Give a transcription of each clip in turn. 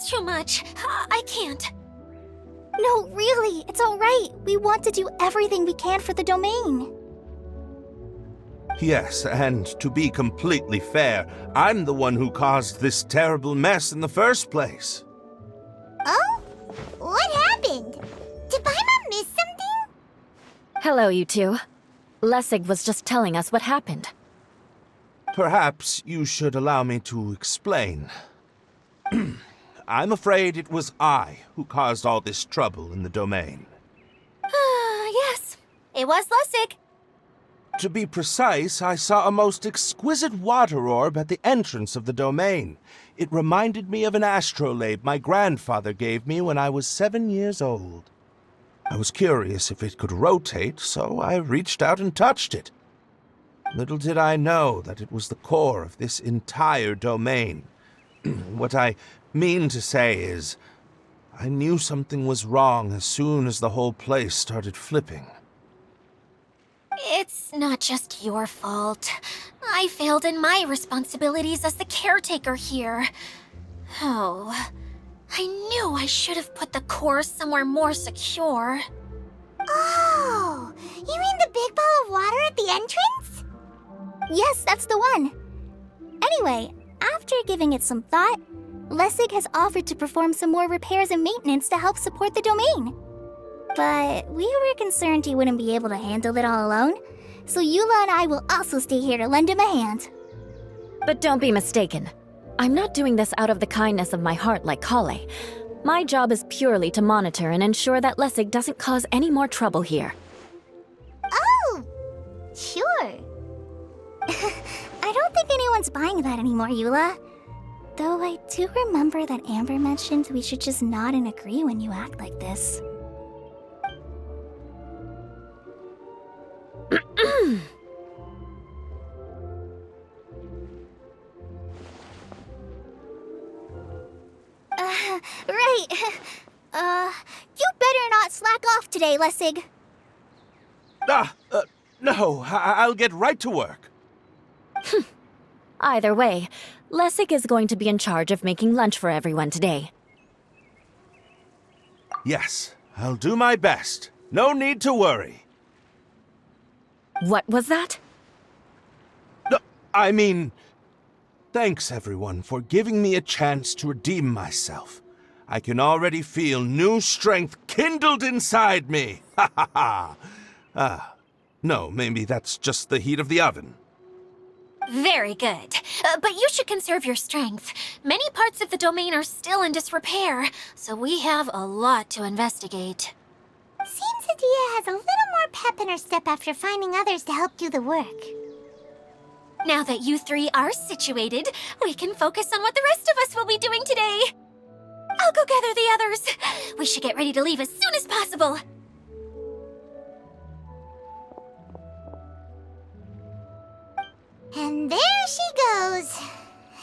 too much. I can't. No, really, it's alright. We want to do everything we can for the domain. Yes, and to be completely fair, I'm the one who caused this terrible mess in the first place. Oh? What happened? Did Paimon miss something? Hello, you two. Lessig was just telling us what happened. Perhaps you should allow me to explain. I'm afraid it was I who caused all this trouble in the domain. Yes, it was Lessig. To be precise, I saw a most exquisite water orb at the entrance of the domain. It reminded me of an astrolabe my grandfather gave me when I was 7 years old. I was curious if it could rotate, so I reached out and touched it. Little did I know that it was the core of this entire domain. What I mean to say is, I knew something was wrong as soon as the whole place started flipping. It's not just your fault. I failed in my responsibilities as the caretaker here. Oh, I knew I should have put the core somewhere more secure. Oh, you mean the big ball of water at the entrance? Yes, that's the one. Anyway, after giving it some thought, Lessig has offered to perform some more repairs and maintenance to help support the domain. But we were concerned he wouldn't be able to handle it all alone, so Eula and I will also stay here to lend him a hand. But don't be mistaken. I'm not doing this out of the kindness of my heart like Kale. My job is purely to monitor and ensure that Lessig doesn't cause any more trouble here. Oh, sure. I don't think anyone's buying that anymore, Eula. Though I do remember that Amber mentioned we should just nod and agree when you act like this. Right. You better not slack off today, Lessig. No, I'll get right to work. Either way, Lessig is going to be in charge of making lunch for everyone today. Yes, I'll do my best. No need to worry. What was that? I mean, thanks everyone for giving me a chance to redeem myself. I can already feel new strength kindled inside me. Ha ha ha. No, maybe that's just the heat of the oven. Very good. But you should conserve your strength. Many parts of the domain are still in disrepair, so we have a lot to investigate. Seems Adia has a little more pep in her step after finding others to help do the work. Now that you three are situated, we can focus on what the rest of us will be doing today. I'll go gather the others. We should get ready to leave as soon as possible. And there she goes.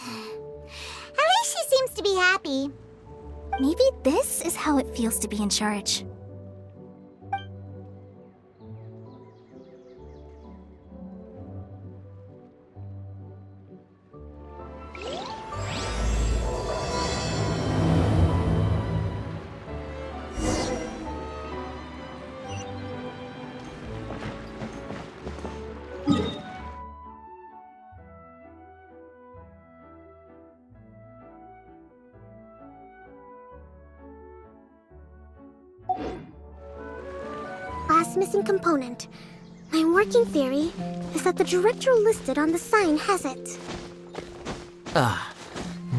At least she seems to be happy. Maybe this is how it feels to be in charge. Last missing component. My working theory is that the director listed on the sign has it.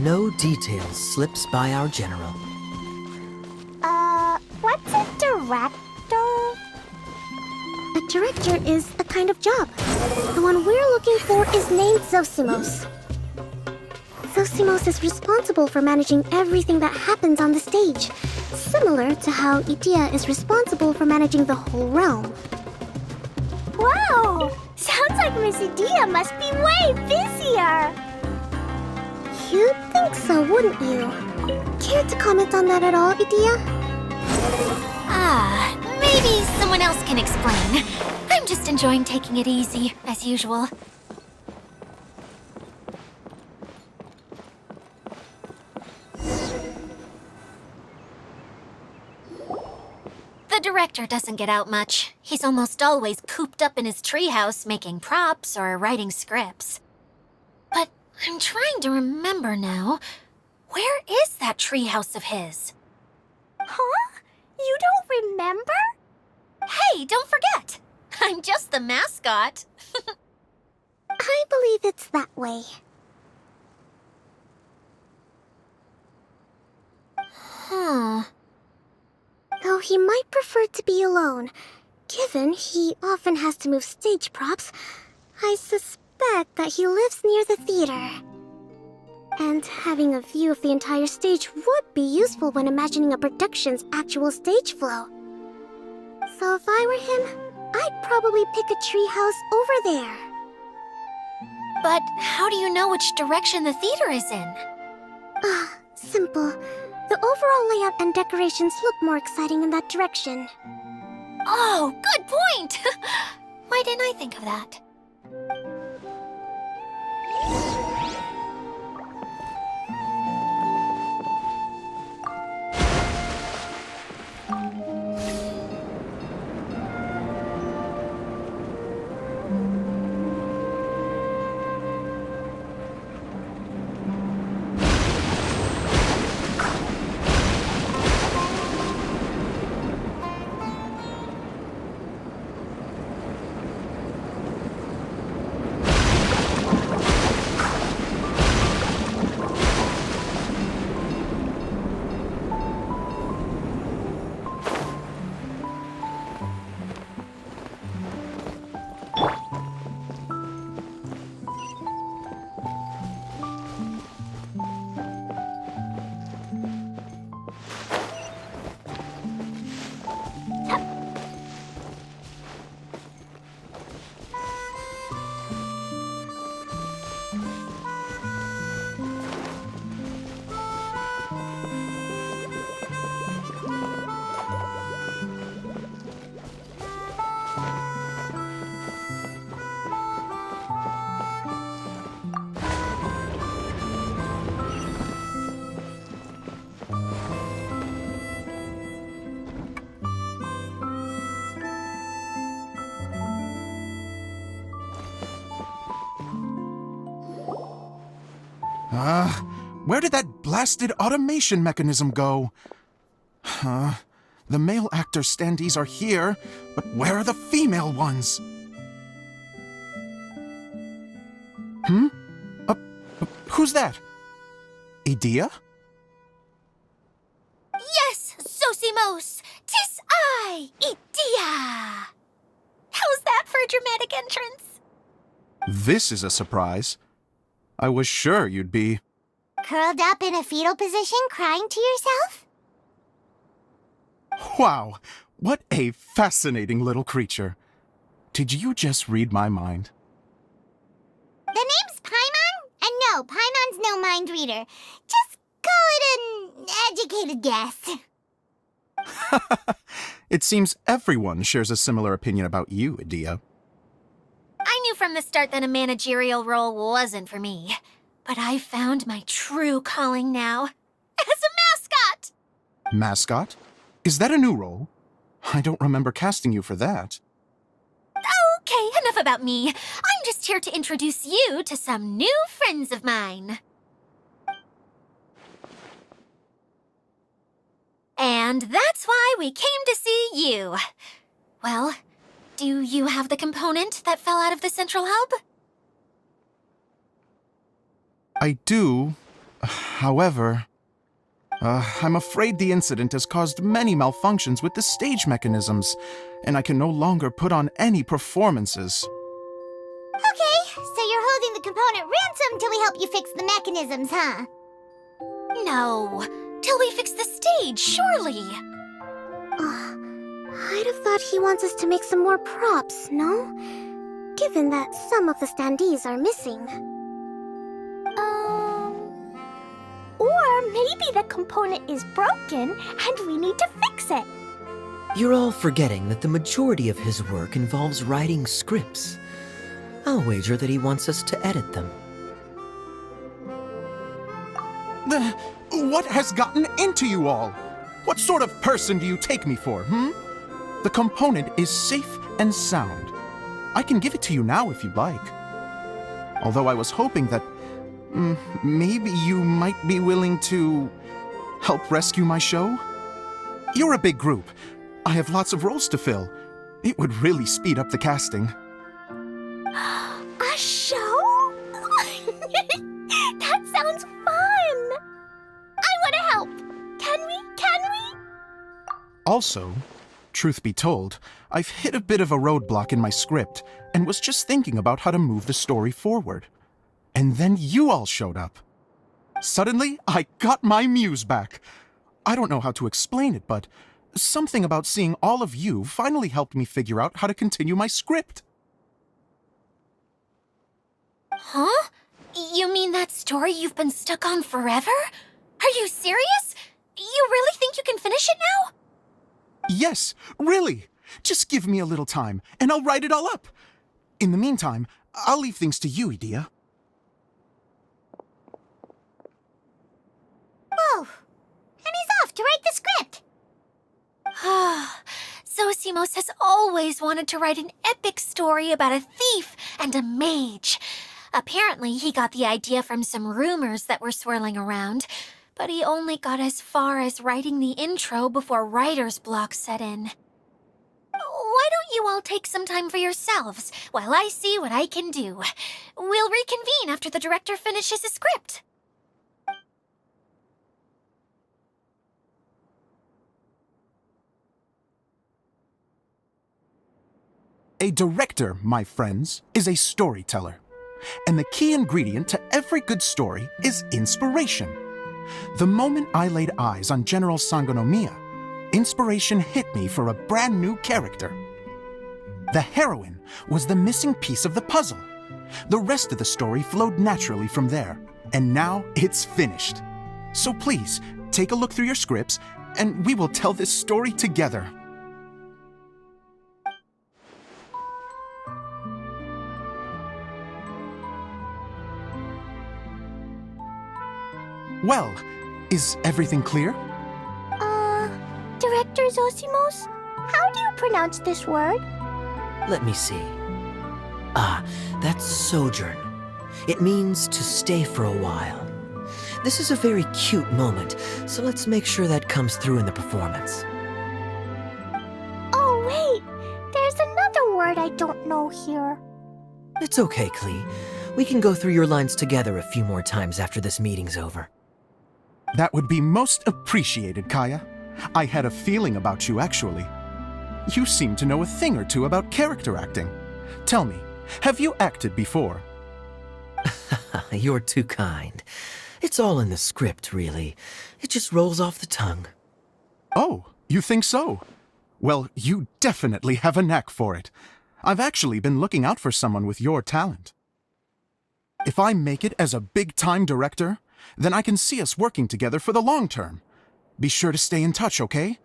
No details slips by our general. What's a director? A director is a kind of job. The one we're looking for is named Zosimos. Zosimos is responsible for managing everything that happens on the stage, similar to how Idia is responsible for managing the whole realm. Wow! Sounds like Miss Idia must be way busier! You'd think so, wouldn't you? Care to comment on that at all, Idia? Maybe someone else can explain. I'm just enjoying taking it easy, as usual. The director doesn't get out much. He's almost always cooped up in his treehouse making props or writing scripts. But I'm trying to remember now. Where is that treehouse of his? Huh? You don't remember? Hey, don't forget! I'm just the mascot. I believe it's that way. Huh. Though he might prefer to be alone, given he often has to move stage props, I suspect that he lives near the theater. And having a view of the entire stage would be useful when imagining a production's actual stage flow. So if I were him, I'd probably pick a treehouse over there. But how do you know which direction the theater is in? Simple. The overall layout and decorations look more exciting in that direction. Oh, good point! Why didn't I think of that? Where did that blasted automation mechanism go? The male actor standees are here, but where are the female ones? Who's that? Idea? Yes, Sosimos! 'Tis I, Idea! How's that for a dramatic entrance? This is a surprise. I was sure you'd be... Curled up in a fetal position, crying to yourself? Wow, what a fascinating little creature. Did you just read my mind? The name's Paimon? And no, Paimon's no mind reader. Just call it an educated guess. It seems everyone shares a similar opinion about you, Idea. I knew from the start that a managerial role wasn't for me. But I found my true calling now. As a mascot! Mascot? Is that a new role? I don't remember casting you for that. Okay, enough about me. I'm just here to introduce you to some new friends of mine. And that's why we came to see you. Well, do you have the component that fell out of the central hub? I do. However, I'm afraid the incident has caused many malfunctions with the stage mechanisms, and I can no longer put on any performances. Okay, so you're holding the component ransom till we help you fix the mechanisms, huh? No, till we fix the stage, surely. I'd have thought he wants us to make some more props, no? Given that some of the standees are missing. Or maybe the component is broken and we need to fix it. You're all forgetting that the majority of his work involves writing scripts. I'll wager that he wants us to edit them. What has gotten into you all? What sort of person do you take me for, The component is safe and sound. I can give it to you now if you'd like. Although I was hoping that maybe you might be willing to help rescue my show? You're a big group. I have lots of roles to fill. It would really speed up the casting. A show? That sounds fun! I want to help! Can we? Also, truth be told, I've hit a bit of a roadblock in my script and was just thinking about how to move the story forward. And then you all showed up. Suddenly, I got my muse back. I don't know how to explain it, but something about seeing all of you finally helped me figure out how to continue my script. Huh? You mean that story you've been stuck on forever? Are you serious? You really think you can finish it now? Yes, really. Just give me a little time, and I'll write it all up. In the meantime, I'll leave things to you, Idia. Whoa! And he's off to write the script! Zosimos has always wanted to write an epic story about a thief and a mage. Apparently, he got the idea from some rumors that were swirling around, but he only got as far as writing the intro before writer's block set in. Why don't you all take some time for yourselves while I see what I can do? We'll reconvene after the director finishes his script. A director, my friends, is a storyteller. And the key ingredient to every good story is inspiration. The moment I laid eyes on General Sangonomiya, inspiration hit me for a brand new character. The heroine was the missing piece of the puzzle. The rest of the story flowed naturally from there, and now it's finished. So please, take a look through your scripts, and we will tell this story together. Well, is everything clear? Director Zosimos, how do you pronounce this word? Let me see. Ah, that's sojourn. It means to stay for a while. This is a very cute moment, so let's make sure that comes through in the performance. Oh, wait! There's another word I don't know here. It's okay, Klee. We can go through your lines together a few more times after this meeting's over. That would be most appreciated, Kaya. I had a feeling about you, actually. You seem to know a thing or two about character acting. Tell me, have you acted before? You're too kind. It's all in the script, really. It just rolls off the tongue. Oh, you think so? Well, you definitely have a knack for it. I've actually been looking out for someone with your talent. If I make it as a big-time director, then I can see us working together for the long term. Be sure to stay in touch, okay?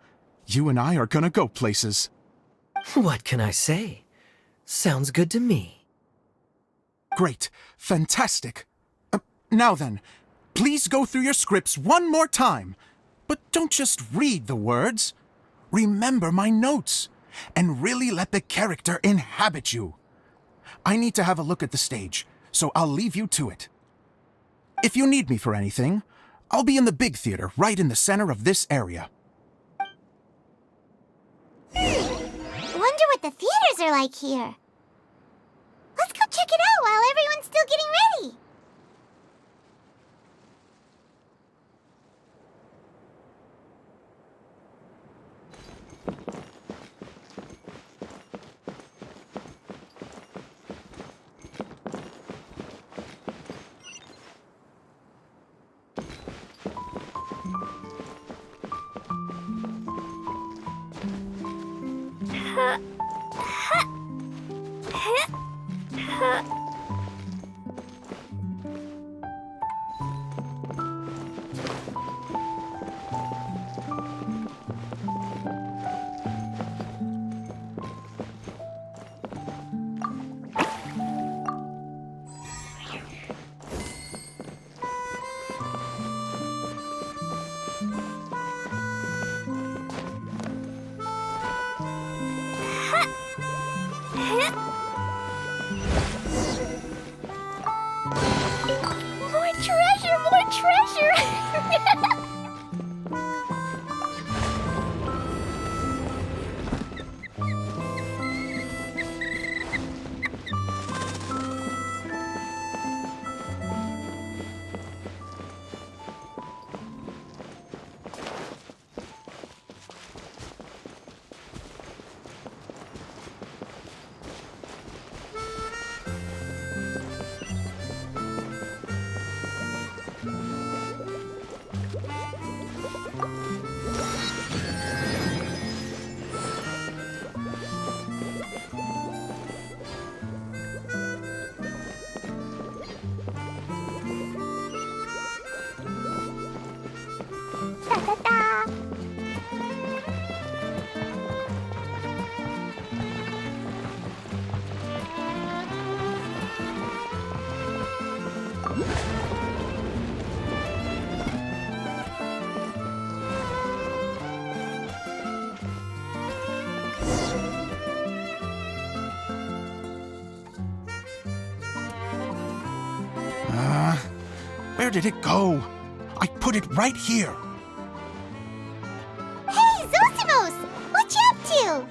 You and I are gonna go places. What can I say? Sounds good to me. Great. Fantastic. Now then, please go through your scripts one more time. But don't just read the words. Remember my notes, and really let the character inhabit you. I need to have a look at the stage, so I'll leave you to it. If you need me for anything, I'll be in the big theater right in the center of this area. Wonder what the theaters are like here. Let's go check it out while everyone's still getting ready. Where did it go? I put it right here. Hey, Zosimos! What you up to?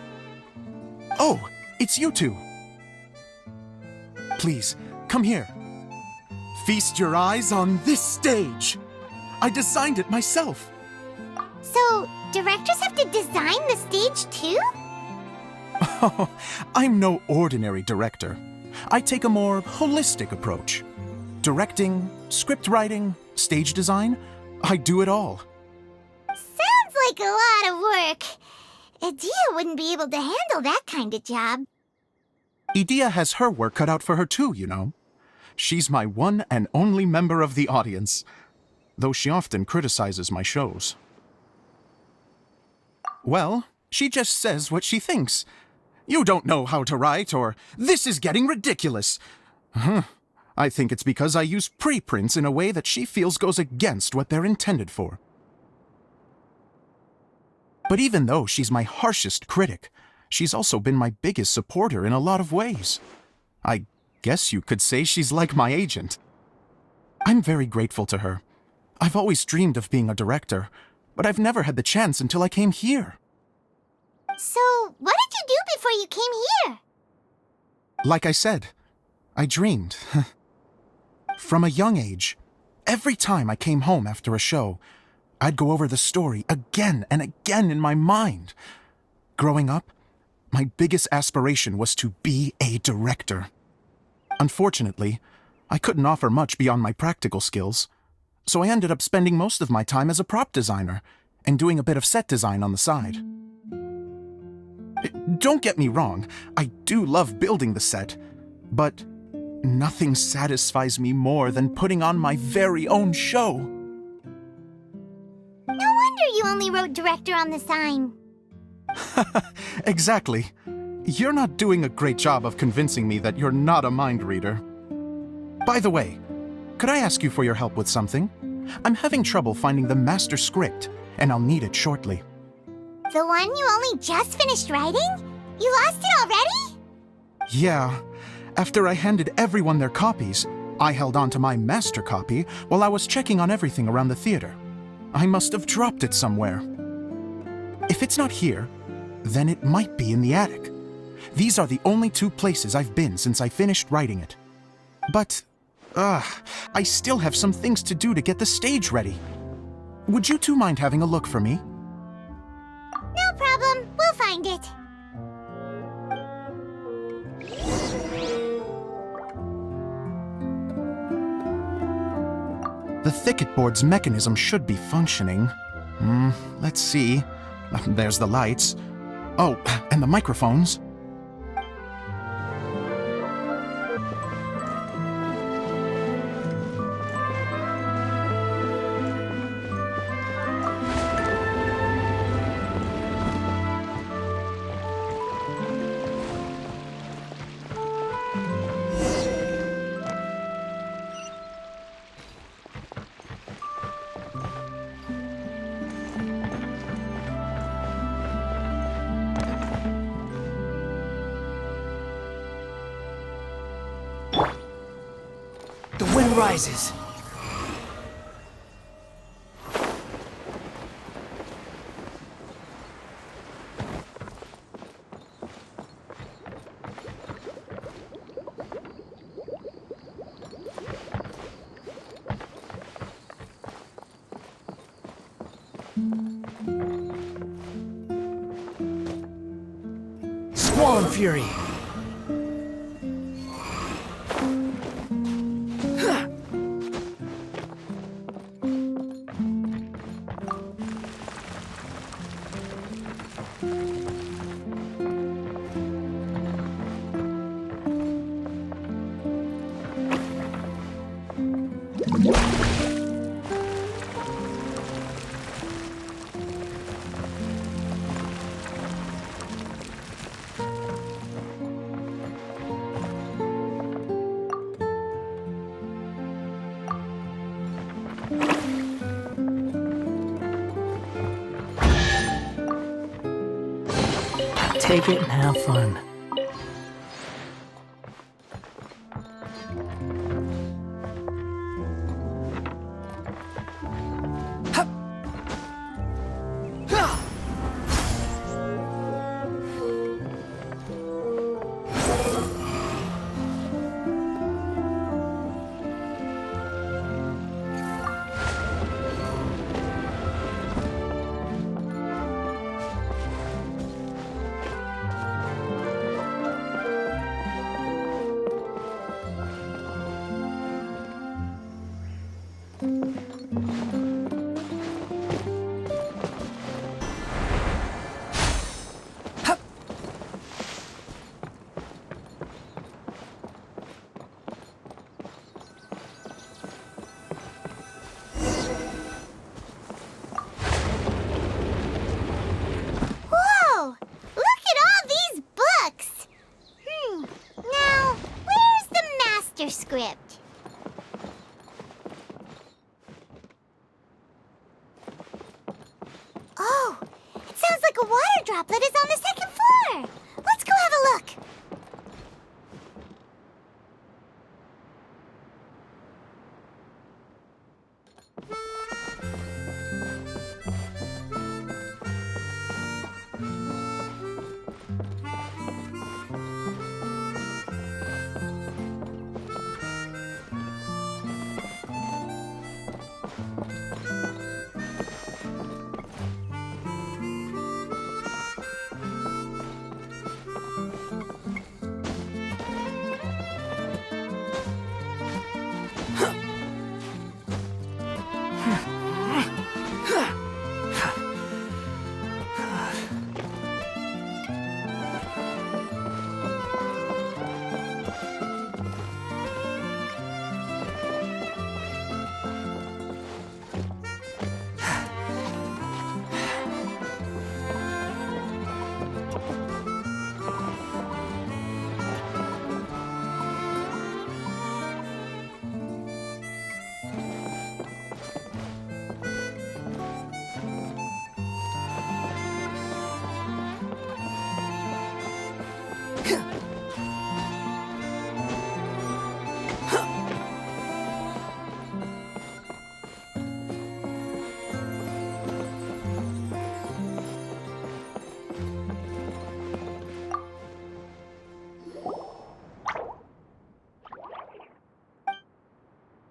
Oh, it's you two. Please, come here. Feast your eyes on this stage. I designed it myself. So, directors have to design the stage too? Oh, I'm no ordinary director. I take a more holistic approach. Directing, script writing, stage design, I do it all. Sounds like a lot of work. Adia wouldn't be able to handle that kind of job. Edea has her work cut out for her too, you know. She's my one and only member of the audience, though she often criticizes my shows. Well, she just says what she thinks. You don't know how to write, or this is getting ridiculous. I think it's because I use preprints in a way that she feels goes against what they're intended for. But even though she's my harshest critic, she's also been my biggest supporter in a lot of ways. I guess you could say she's like my agent. I'm very grateful to her. I've always dreamed of being a director, but I've never had the chance until I came here. So, what did you do before you came here? Like I said, I dreamed. From a young age, every time I came home after a show, I'd go over the story again and again in my mind. Growing up, my biggest aspiration was to be a director. Unfortunately, I couldn't offer much beyond my practical skills, so I ended up spending most of my time as a prop designer and doing a bit of set design on the side. Don't get me wrong, I do love building the set, but nothing satisfies me more than putting on my very own show. No wonder you only wrote director on the sign. Exactly. You're not doing a great job of convincing me that you're not a mind reader. By the way, could I ask you for your help with something? I'm having trouble finding the master script, and I'll need it shortly. The one you only just finished writing? You lost it already? Yeah. After I handed everyone their copies, I held on to my master copy while I was checking on everything around the theater. I must have dropped it somewhere. If it's not here, then it might be in the attic. These are the only two places I've been since I finished writing it. But, I still have some things to do to get the stage ready. Would you two mind having a look for me? No problem, we'll find it. The thicket board's mechanism should be functioning. Let's see. There's the lights. Oh, and the microphones. The wind rises. Squall Fury. Take it and have fun.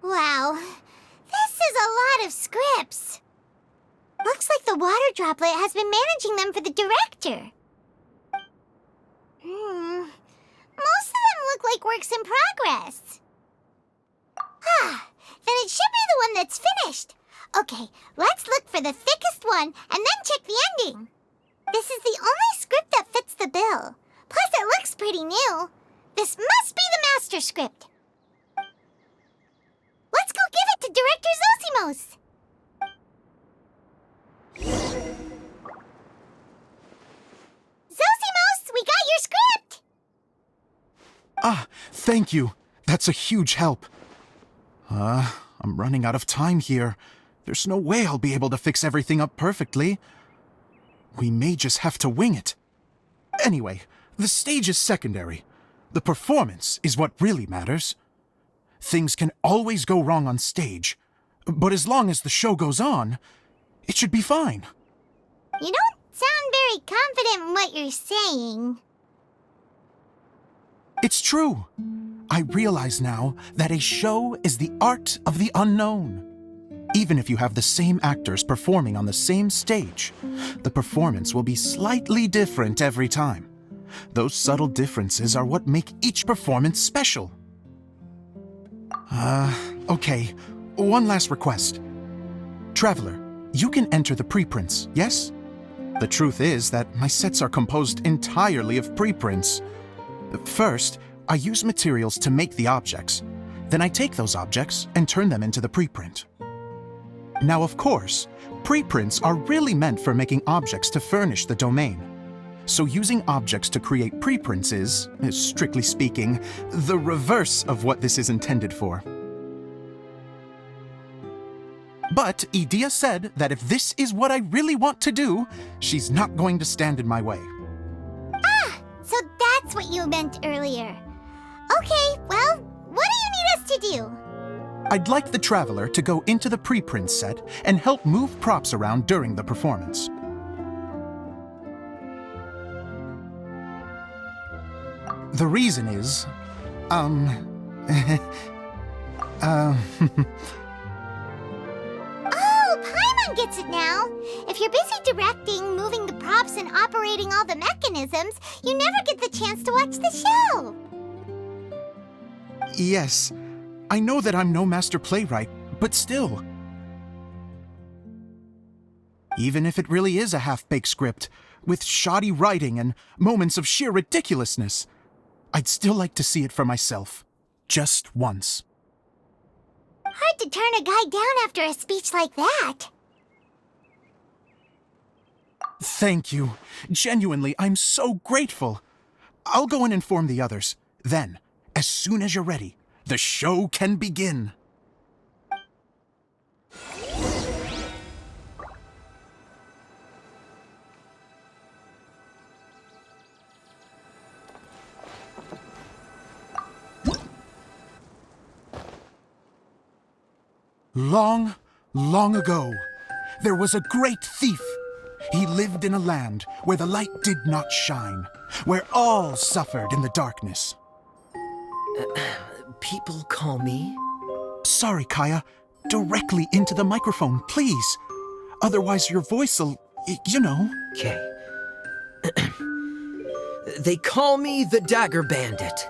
Wow, this is a lot of scripts. Looks like the water droplet has been managing them for the director. Most of them look like works in progress. Then it should be the one that's finished. Okay, let's look for the thickest one and then check the ending. This is the only script that fits the bill. Plus, it looks pretty new. This must be the master script. Let's go give it to Director Zosimos. Zosimos, we got your script! Ah, thank you. That's a huge help. I'm running out of time here. There's no way I'll be able to fix everything up perfectly. We may just have to wing it. Anyway, the stage is secondary. The performance is what really matters. Things can always go wrong on stage, but as long as the show goes on, it should be fine. You don't sound very confident in what you're saying. It's true. I realize now that a show is the art of the unknown. Even if you have the same actors performing on the same stage, the performance will be slightly different every time. Those subtle differences are what make each performance special. Okay. One last request. Traveler, you can enter the preprints, yes? The truth is that my sets are composed entirely of preprints. First, I use materials to make the objects. Then I take those objects and turn them into the preprint. Now, of course, preprints are really meant for making objects to furnish the domain. So using objects to create preprints is, strictly speaking, the reverse of what this is intended for. But Edea said that if this is what I really want to do, she's not going to stand in my way. So that's what you meant earlier. Okay, well, what do you need us to do? I'd like the Traveler to go into the preprint set and help move props around during the performance. The reason is, Oh, Paimon gets it now. If you're busy directing, moving the props, and operating all the mechanisms, you never get the chance to watch the show. Yes, I know that I'm no master playwright, but still. Even if it really is a half-baked script, with shoddy writing and moments of sheer ridiculousness, I'd still like to see it for myself. Just once. Hard to turn a guy down after a speech like that. Thank you. Genuinely, I'm so grateful. I'll go and inform the others. Then, as soon as you're ready, the show can begin. Long, long ago, there was a great thief. He lived in a land where the light did not shine, where all suffered in the darkness. People call me? Sorry, Kaya. Directly into the microphone, please. Otherwise your voice'll, you know. Okay. They call me the Dagger Bandit,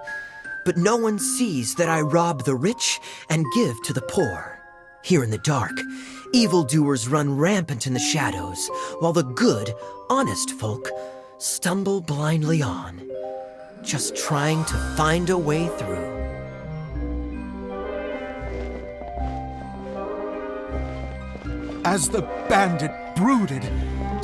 but no one sees that I rob the rich and give to the poor. Here in the dark, evildoers run rampant in the shadows, while the good, honest folk stumble blindly on, just trying to find a way through. As the bandit brooded,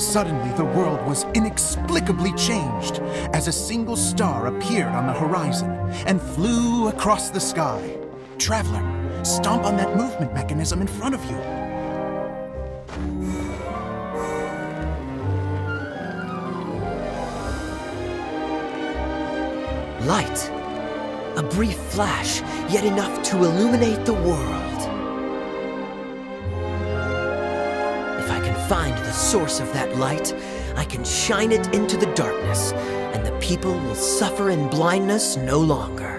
suddenly the world was inexplicably changed as a single star appeared on the horizon and flew across the sky. Traveler, stomp on that movement mechanism in front of you. Light. A brief flash, yet enough to illuminate the world. If I can find the source of that light, I can shine it into the darkness, and the people will suffer in blindness no longer.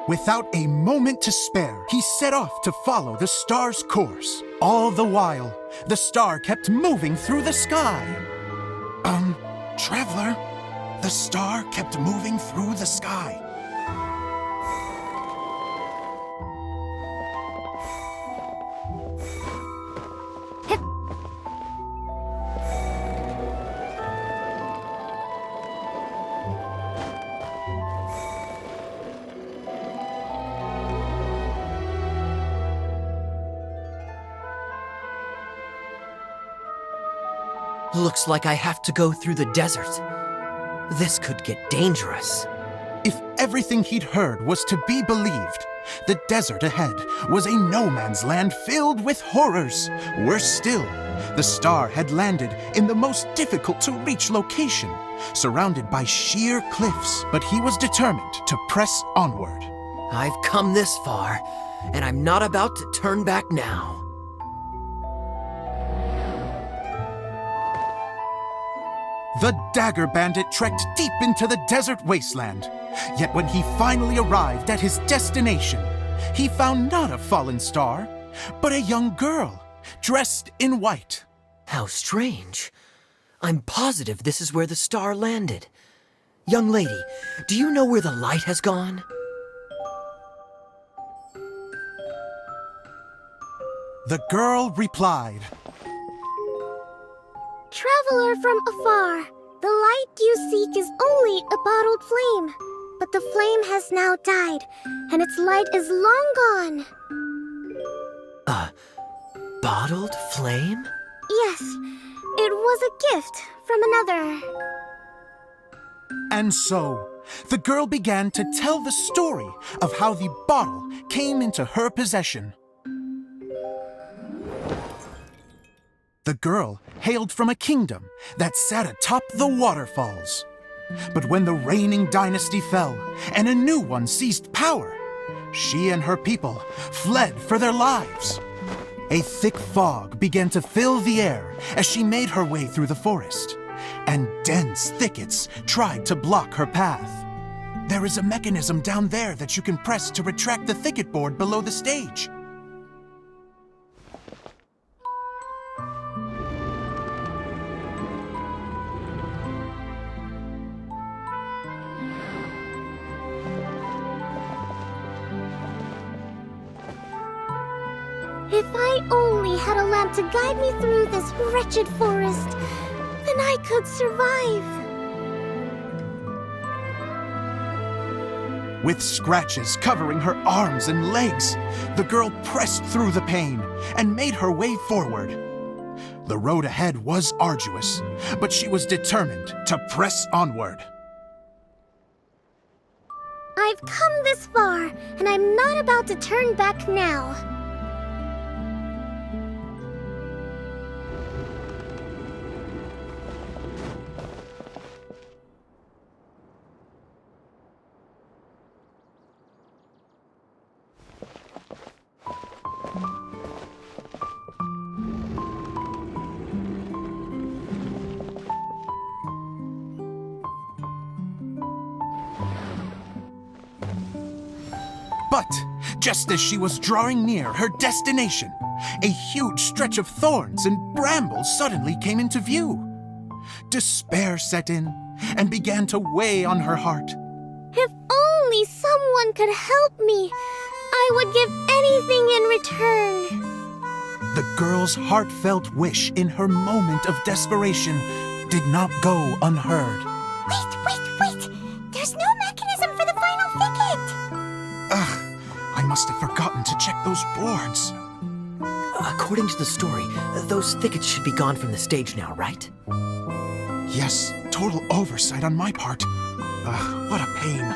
Without a moment to spare, he set off to follow the star's course. All the while, the star kept moving through the sky. Traveler, the star kept moving through the sky. Looks like I have to go through the desert. This could get dangerous. If everything he'd heard was to be believed, the desert ahead was a no-man's land filled with horrors. Worse still, the star had landed in the most difficult-to-reach location, surrounded by sheer cliffs. But he was determined to press onward. I've come this far, and I'm not about to turn back now. The Dagger Bandit trekked deep into the desert wasteland. Yet when he finally arrived at his destination, he found not a fallen star, but a young girl, dressed in white. How strange. I'm positive this is where the star landed. Young lady, do you know where the light has gone? The girl replied, Traveler from afar, the light you seek is only a bottled flame. But the flame has now died, and its light is long gone. A bottled flame? Yes, it was a gift from another. And so, the girl began to tell the story of how the bottle came into her possession. The girl hailed from a kingdom that sat atop the waterfalls. But when the reigning dynasty fell and a new one seized power, she and her people fled for their lives. A thick fog began to fill the air as she made her way through the forest, and dense thickets tried to block her path. There is a mechanism down there that you can press to retract the thicket board below the stage. If I only had a lamp to guide me through this wretched forest, then I could survive. With scratches covering her arms and legs, the girl pressed through the pain and made her way forward. The road ahead was arduous, but she was determined to press onward. I've come this far, and I'm not about to turn back now. But just as she was drawing near her destination, a huge stretch of thorns and brambles suddenly came into view. Despair set in and began to weigh on her heart. If only someone could help me, I would give anything in return. The girl's heartfelt wish in her moment of desperation did not go unheard. Wait! There's no mechanism for the final thicket! Ugh, I must have forgotten to check those boards. According to the story, those thickets should be gone from the stage now, right? Yes, total oversight on my part. Ugh, what a pain.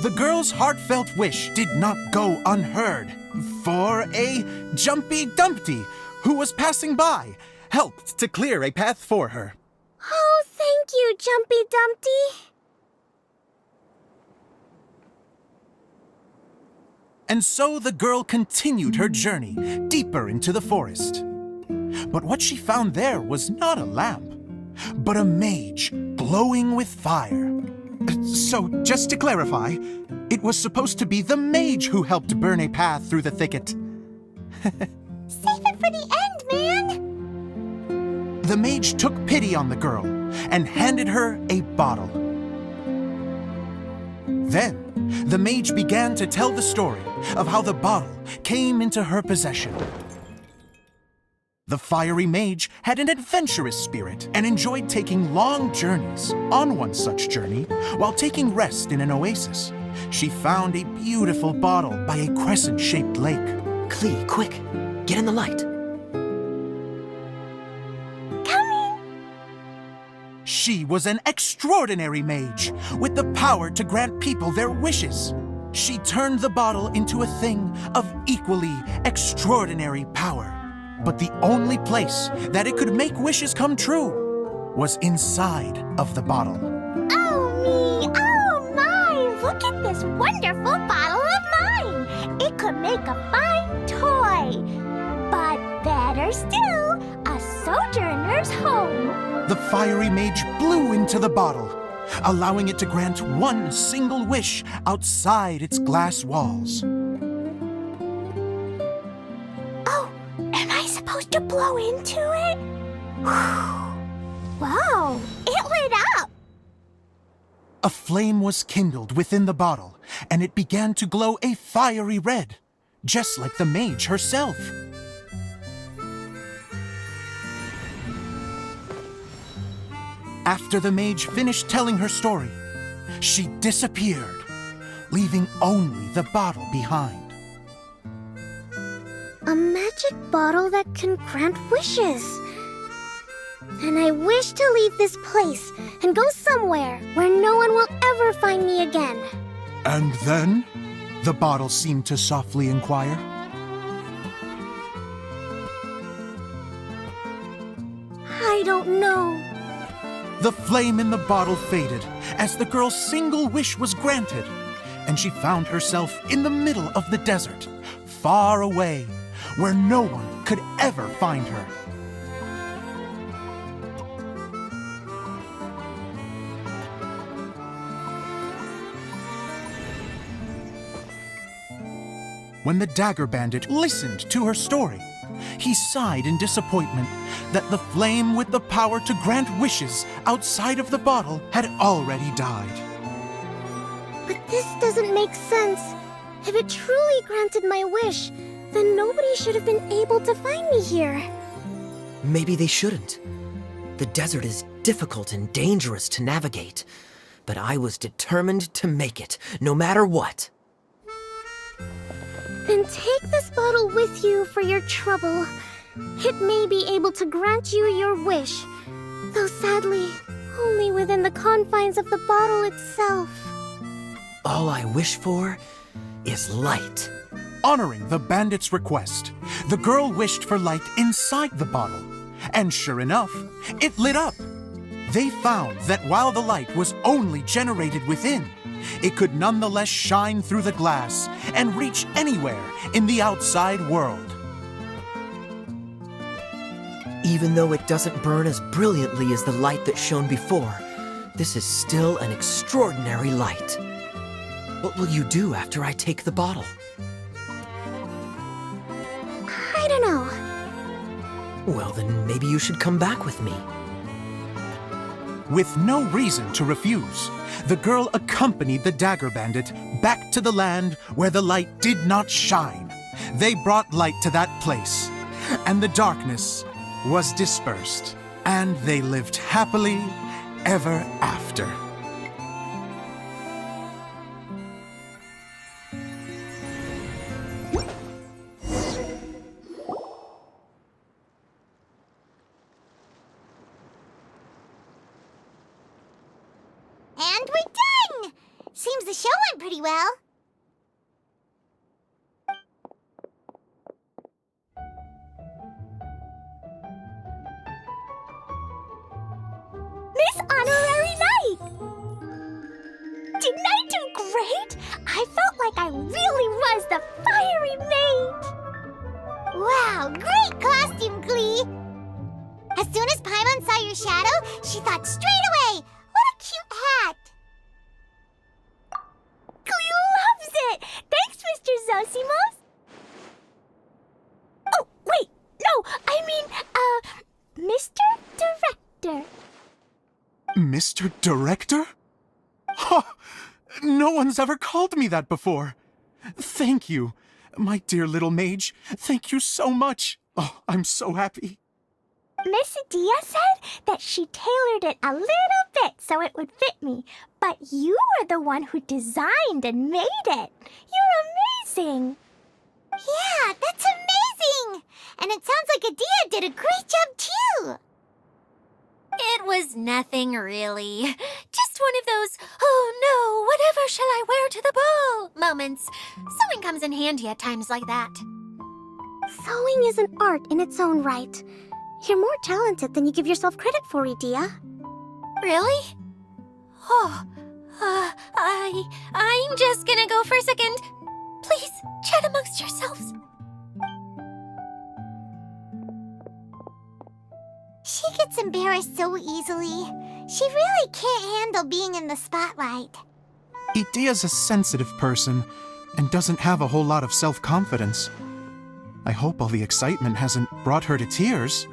the girl's heartfelt wish did not go unheard, for a Jumpy Dumpty, who was passing by, helped to clear a path for her. Oh, thank you, Jumpy Dumpty. And so the girl continued her journey deeper into the forest. But what she found there was not a lamp, but a mage glowing with fire. So, just to clarify, it was supposed to be the mage who helped burn a path through the thicket. Save it for the end, man. The mage took pity on the girl and handed her a bottle. Then, the mage began to tell the story of how the bottle came into her possession. The fiery mage had an adventurous spirit and enjoyed taking long journeys. On one such journey, while taking rest in an oasis, she found a beautiful bottle by a crescent-shaped lake. Klee, quick! Get in the light! She was an extraordinary mage, with the power to grant people their wishes. She turned the bottle into a thing of equally extraordinary power. But the only place that it could make wishes come true was inside of the bottle. Oh me, oh my! Look at this wonderful bottle of mine! It could make a fine toy. But better still, a sojourner's home. The fiery mage blew into the bottle, allowing it to grant one single wish outside its glass walls. Oh, am I supposed to blow into it? Wow, it lit up! A flame was kindled within the bottle, and it began to glow a fiery red, just like the mage herself. After the mage finished telling her story, she disappeared, leaving only the bottle behind. A magic bottle that can grant wishes. And I wish to leave this place and go somewhere where no one will ever find me again. And then, the bottle seemed to softly inquire. I don't know. The flame in the bottle faded as the girl's single wish was granted, and she found herself in the middle of the desert, far away, where no one could ever find her. When the Dagger Bandit listened to her story, he sighed in disappointment that the flame with the power to grant wishes outside of the bottle had already died. But this doesn't make sense. If it truly granted my wish, then nobody should have been able to find me here. Maybe they shouldn't. The desert is difficult and dangerous to navigate, but I was determined to make it, no matter what. Then take this bottle with you for your trouble. It may be able to grant you your wish, though sadly, only within the confines of the bottle itself. All I wish for is light. Honoring the bandit's request, the girl wished for light inside the bottle, and sure enough, it lit up. They found that while the light was only generated within, it could nonetheless shine through the glass and reach anywhere in the outside world. Even though it doesn't burn as brilliantly as the light that shone before, this is still an extraordinary light. What will you do after I take the bottle? I don't know. Well, then maybe you should come back with me. With no reason to refuse, the girl accompanied the Dagger Bandit back to the land where the light did not shine. They brought light to that place, and the darkness was dispersed, and they lived happily ever after. And we're done! Seems the show went pretty well. Miss Honorary Knight! Didn't I do great? I felt like I really was the fiery maid! Wow, great costume, Glee! As soon as Paimon saw your shadow, she thought straight away, what a cute hat! Glee loves it! Thanks, Mr. Zosimos! Oh, wait! No, I mean, Mr. Director. Mr. Director? Huh! No one's ever called me that before. Thank you. My dear little mage, thank you so much. Oh, I'm so happy. Miss Adia said that she tailored it a little bit so it would fit me, but you are the one who designed and made it. You're amazing. Yeah, that's amazing! And it sounds like Adia did a great job too! It was nothing really. Just one of those, oh no, whatever shall I wear to the ball moments. Sewing comes in handy at times like that. Sewing is an art in its own right. You're more talented than you give yourself credit for, Adia. Really? Oh, I'm just gonna go for a second. Please, chat amongst yourselves. She gets embarrassed so easily. She really can't handle being in the spotlight. Idea's a sensitive person and doesn't have a whole lot of self-confidence. I hope all the excitement hasn't brought her to tears.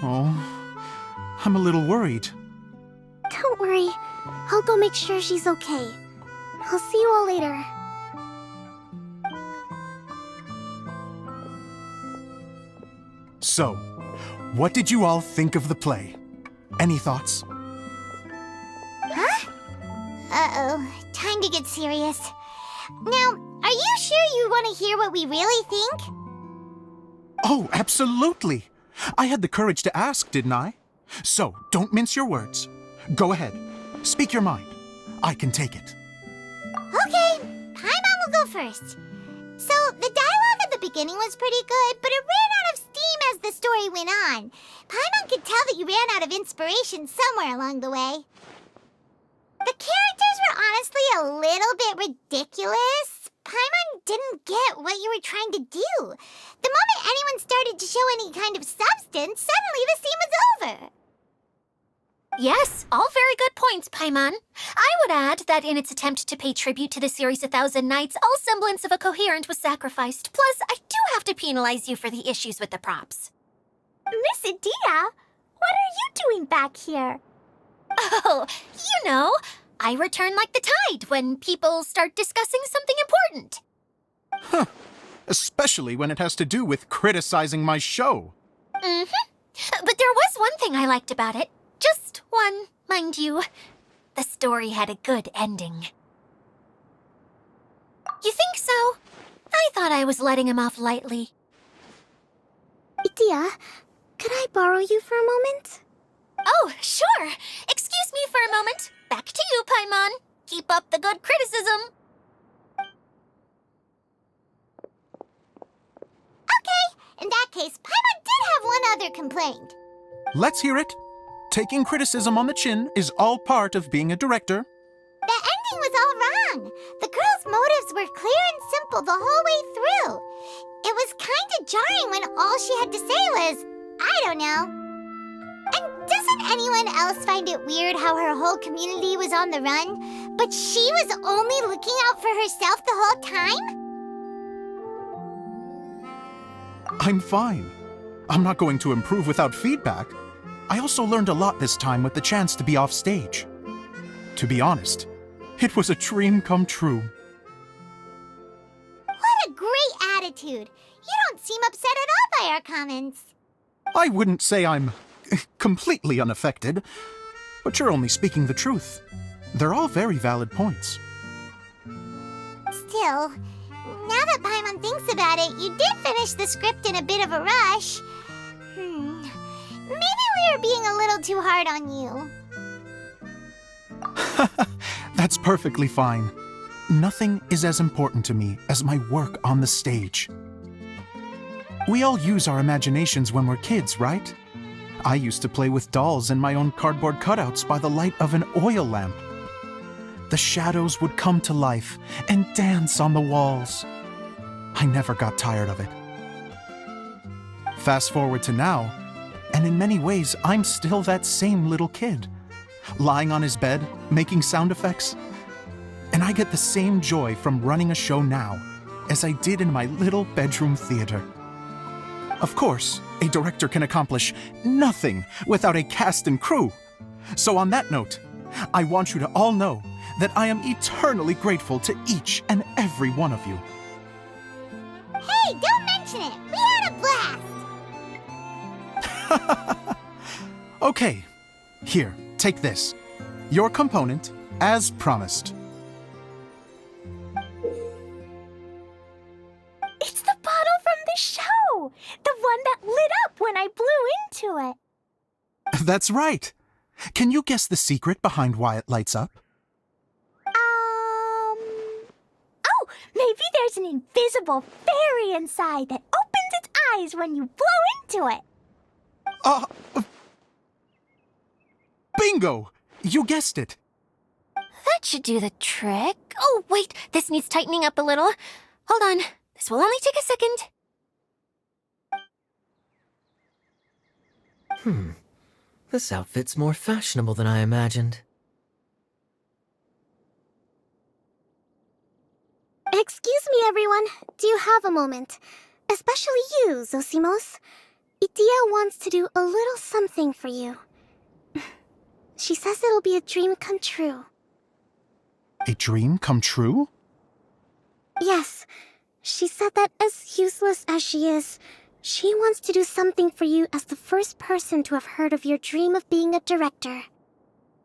Oh, I'm a little worried. Don't worry. I'll go make sure she's okay. I'll see you all later. So, what did you all think of the play? Any thoughts? Huh? Uh-oh. Time to get serious. Now, are you sure you want to hear what we really think? Oh, absolutely. I had the courage to ask, didn't I? So, don't mince your words. Go ahead. Speak your mind. I can take it. Okay, Paimon will go first. So, the dialogue at the beginning was pretty good, but it ran out of steam as the story went on. Paimon could tell that you ran out of inspiration somewhere along the way. The characters were honestly a little bit ridiculous. Paimon didn't get what you were trying to do. The moment anyone started to show any kind of substance, suddenly the scene was over. Yes, all very good points, Paimon. I would add that in its attempt to pay tribute to the series 1,000 Nights, all semblance of a coherent was sacrificed. Plus, I do have to penalize you for the issues with the props. Miss Adia, what are you doing back here? Oh, you know, I return like the tide when people start discussing something important. Huh. Especially when it has to do with criticizing my show. Mm-hmm. But there was one thing I liked about it. Just one, mind you. The story had a good ending. You think so? I thought I was letting him off lightly. Adia, could I borrow you for a moment? Oh, sure. Excuse me for a moment. Back to you, Paimon. Keep up the good criticism. Okay, in that case, Paimon did have one other complaint. Let's hear it. Taking criticism on the chin is all part of being a director. The ending was all wrong. The girl's motives were clear and simple the whole way through. It was kind of jarring when all she had to say was, I don't know. And doesn't anyone else find it weird how her whole community was on the run, but she was only looking out for herself the whole time? I'm fine. I'm not going to improve without feedback. I also learned a lot this time with the chance to be off stage. To be honest, it was a dream come true. What a great attitude. You don't seem upset at all by our comments. I wouldn't say I'm completely unaffected, but you're only speaking the truth. They're all very valid points. Still, now that Paimon thinks about it, you did finish the script in a bit of a rush. Maybe we were being a little too hard on you. That's perfectly fine. Nothing is as important to me as my work on the stage. We all use our imaginations when we're kids, right? I used to play with dolls and my own cardboard cutouts by the light of an oil lamp. The shadows would come to life and dance on the walls. I never got tired of it. Fast forward to now, and in many ways, I'm still that same little kid, lying on his bed, making sound effects. And I get the same joy from running a show now as I did in my little bedroom theater. Of course, a director can accomplish nothing without a cast and crew. So on that note, I want you to all know that I am eternally grateful to each and every one of you. Hey, don't mention it! We had a blast! Okay, here, take this. Your component, as promised. It's the bottle from the show! The one that lit up when I blew into it. That's right. Can you guess the secret behind why it lights up? Oh, maybe there's an invisible fairy inside that opens its eyes when you blow into it. Bingo! You guessed it. That should do the trick. Oh, wait, this needs tightening up a little. Hold on, this will only take a second. This outfit's more fashionable than I imagined. Excuse me, everyone. Do you have a moment? Especially you, Zosimos. Idia wants to do a little something for you. She says it'll be a dream come true. A dream come true? Yes. She said that as useless as she is, she wants to do something for you as the first person to have heard of your dream of being a director.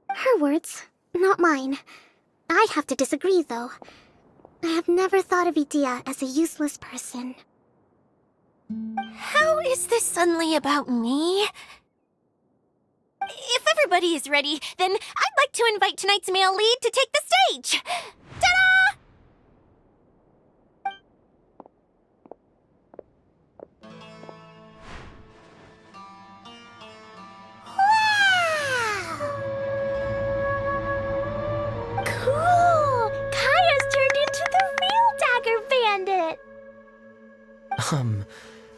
Her words, not mine. I'd have to disagree, though. I have never thought of Idia as a useless person. How is this suddenly about me? If everybody is ready, then I'd like to invite tonight's male lead to take the stage. Ta-da! Cool! Kaya's turned into the real Dagger Bandit!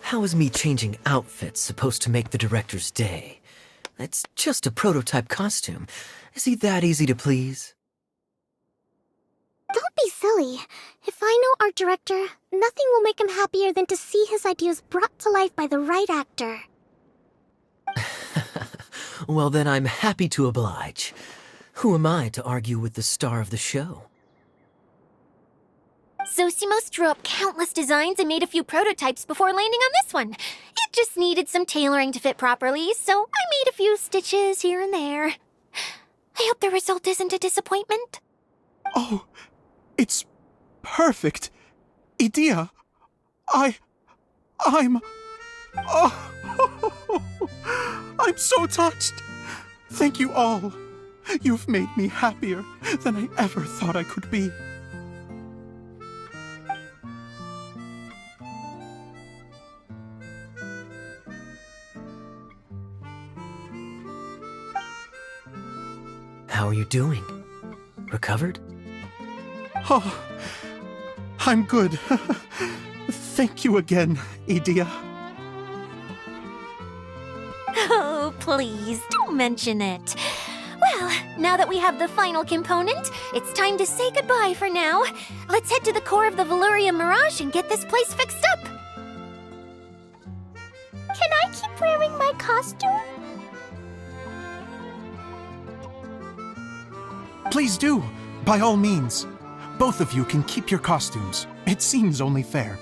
How is me changing outfits supposed to make the director's day? It's just a prototype costume. Is he that easy to please? Don't be silly. If I know our director, nothing will make him happier than to see his ideas brought to life by the right actor. Well, then I'm happy to oblige. Who am I to argue with the star of the show? Zosimos drew up countless designs and made a few prototypes before landing on this one. It just needed some tailoring to fit properly, so I made a few stitches here and there. I hope the result isn't a disappointment. Oh, it's perfect. Idia, I'm... Oh, I'm so touched. Thank you all. You've made me happier than I ever thought I could be. How are you doing? Recovered? Oh, I'm good. Thank you again, Idia. Oh, please, don't mention it. Well, now that we have the final component, it's time to say goodbye for now. Let's head to the core of the Valuria Mirage and get this place fixed up. Can I keep wearing my costume? Please do, by all means. Both of you can keep your costumes. It seems only fair.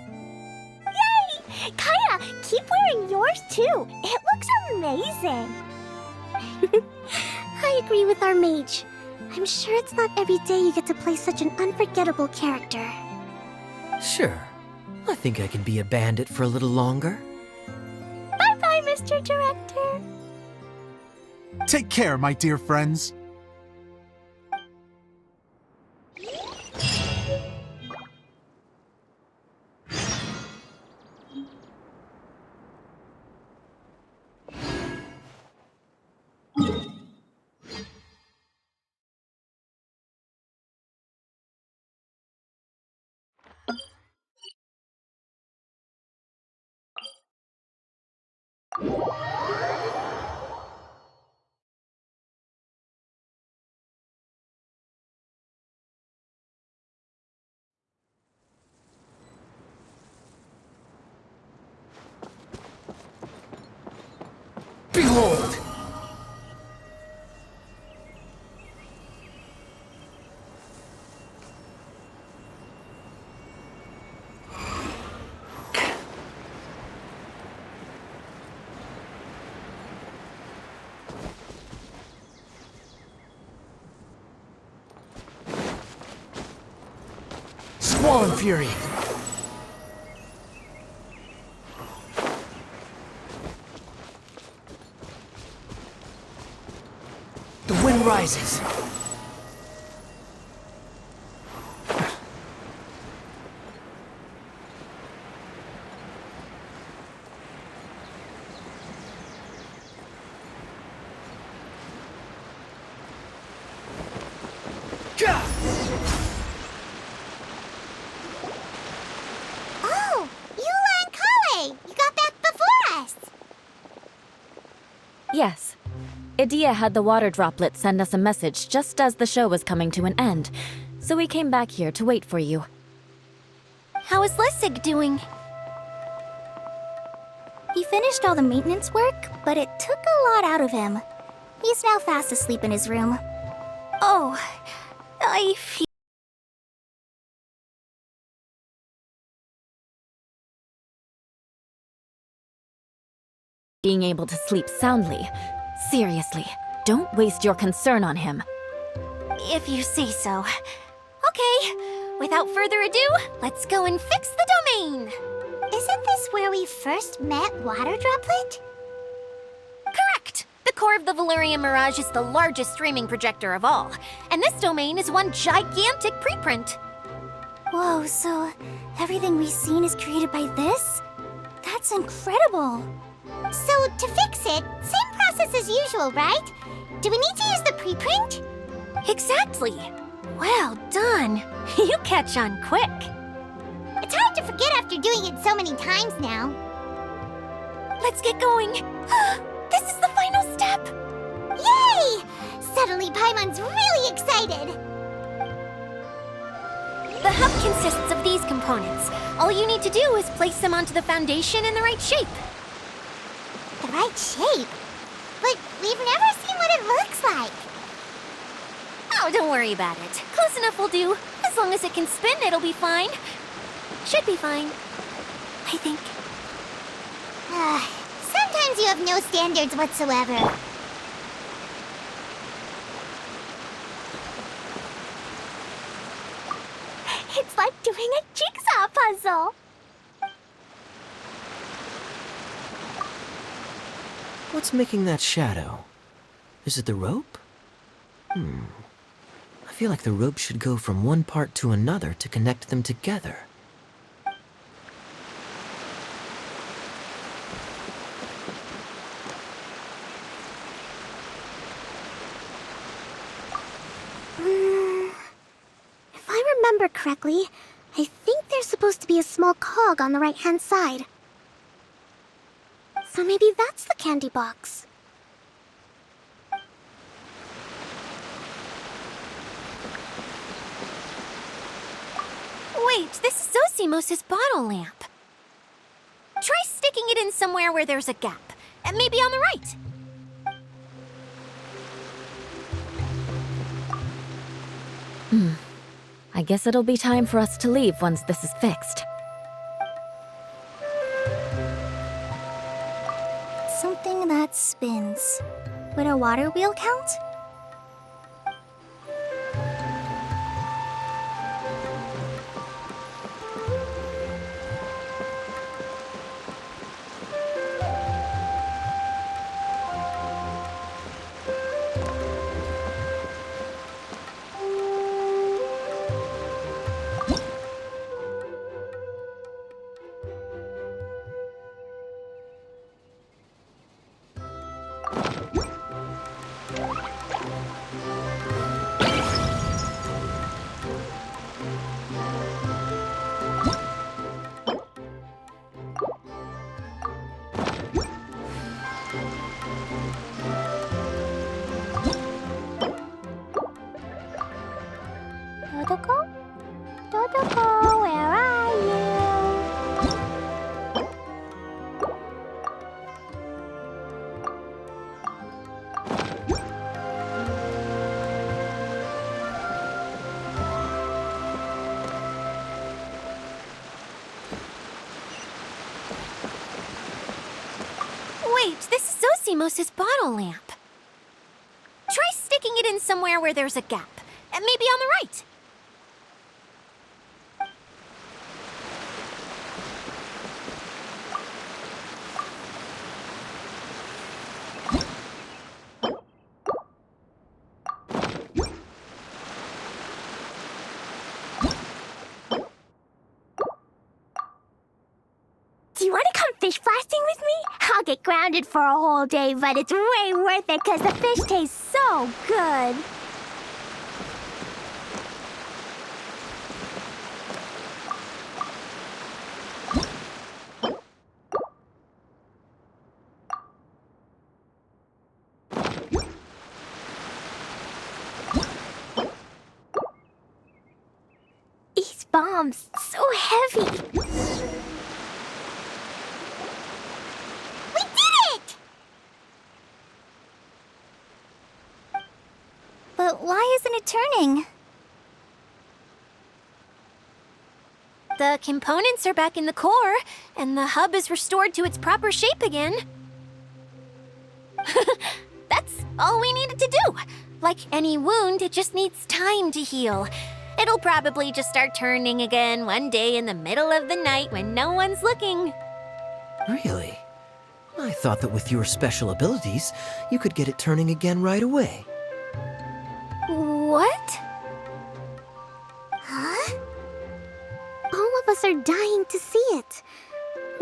Yay! Kaya, keep wearing yours too. It looks amazing. I agree with our mage. I'm sure it's not every day you get to play such an unforgettable character. Sure. I think I can be a bandit for a little longer. Bye-bye, Mr. Director. Take care, my dear friends. Behold! Squall and Fury! The wind rises. Oh, Eula and Kale! You got back before us! Yes. Idia had the water droplet send us a message just as the show was coming to an end, so we came back here to wait for you. How is Lessig doing? He finished all the maintenance work, but it took a lot out of him. He's now fast asleep in his room. Oh, I feel... Being able to sleep soundly. Seriously, don't waste your concern on him. If you say so. Okay, without further ado, let's go and fix the domain! Isn't this where we first met Water Droplet? Correct! The core of the Valerian Mirage is the largest streaming projector of all, and this domain is one gigantic preprint. Whoa, so everything we've seen is created by this? That's incredible! So, to fix it, same process as usual, right? Do we need to use the preprint? Exactly! Well done! You catch on quick! It's hard to forget after doing it so many times now. Let's get going! This is the final step! Yay! Suddenly Paimon's really excited! The hub consists of these components. All you need to do is place them onto the foundation in the right shape. The right shape? But we've never seen what it looks like. Oh, don't worry about it. Close enough will do. As long as it can spin, it'll be fine. Should be fine. I think. Sometimes you have no standards whatsoever. It's like doing a jigsaw puzzle! What's making that shadow? Is it the rope? I feel like the rope should go from one part to another to connect them together. If I remember correctly, I think there's supposed to be a small cog on the right-hand side. So maybe that's the candy box. Wait, this is Zosimos' bottle lamp. Try sticking it in somewhere where there's a gap. And maybe on the right. I guess it'll be time for us to leave once this is fixed. Something that spins. Would a water wheel count? Totoko? Totoko, where are you? Wait, this is Zosimos' bottle lamp. Try sticking it in somewhere where there's a gap. Maybe on the right. Do you want to come fish blasting with me? I'll get grounded for a whole day, but it's way worth it because the fish taste so good. These bombs, so heavy. We did it! But why isn't it turning? The components are back in the core, and the hub is restored to its proper shape again. That's all we needed to do. Like any wound, it just needs time to heal. It'll probably just start turning again one day in the middle of the night when no one's looking. Really? I thought that with your special abilities, you could get it turning again right away. What? Huh? All of us are dying to see it.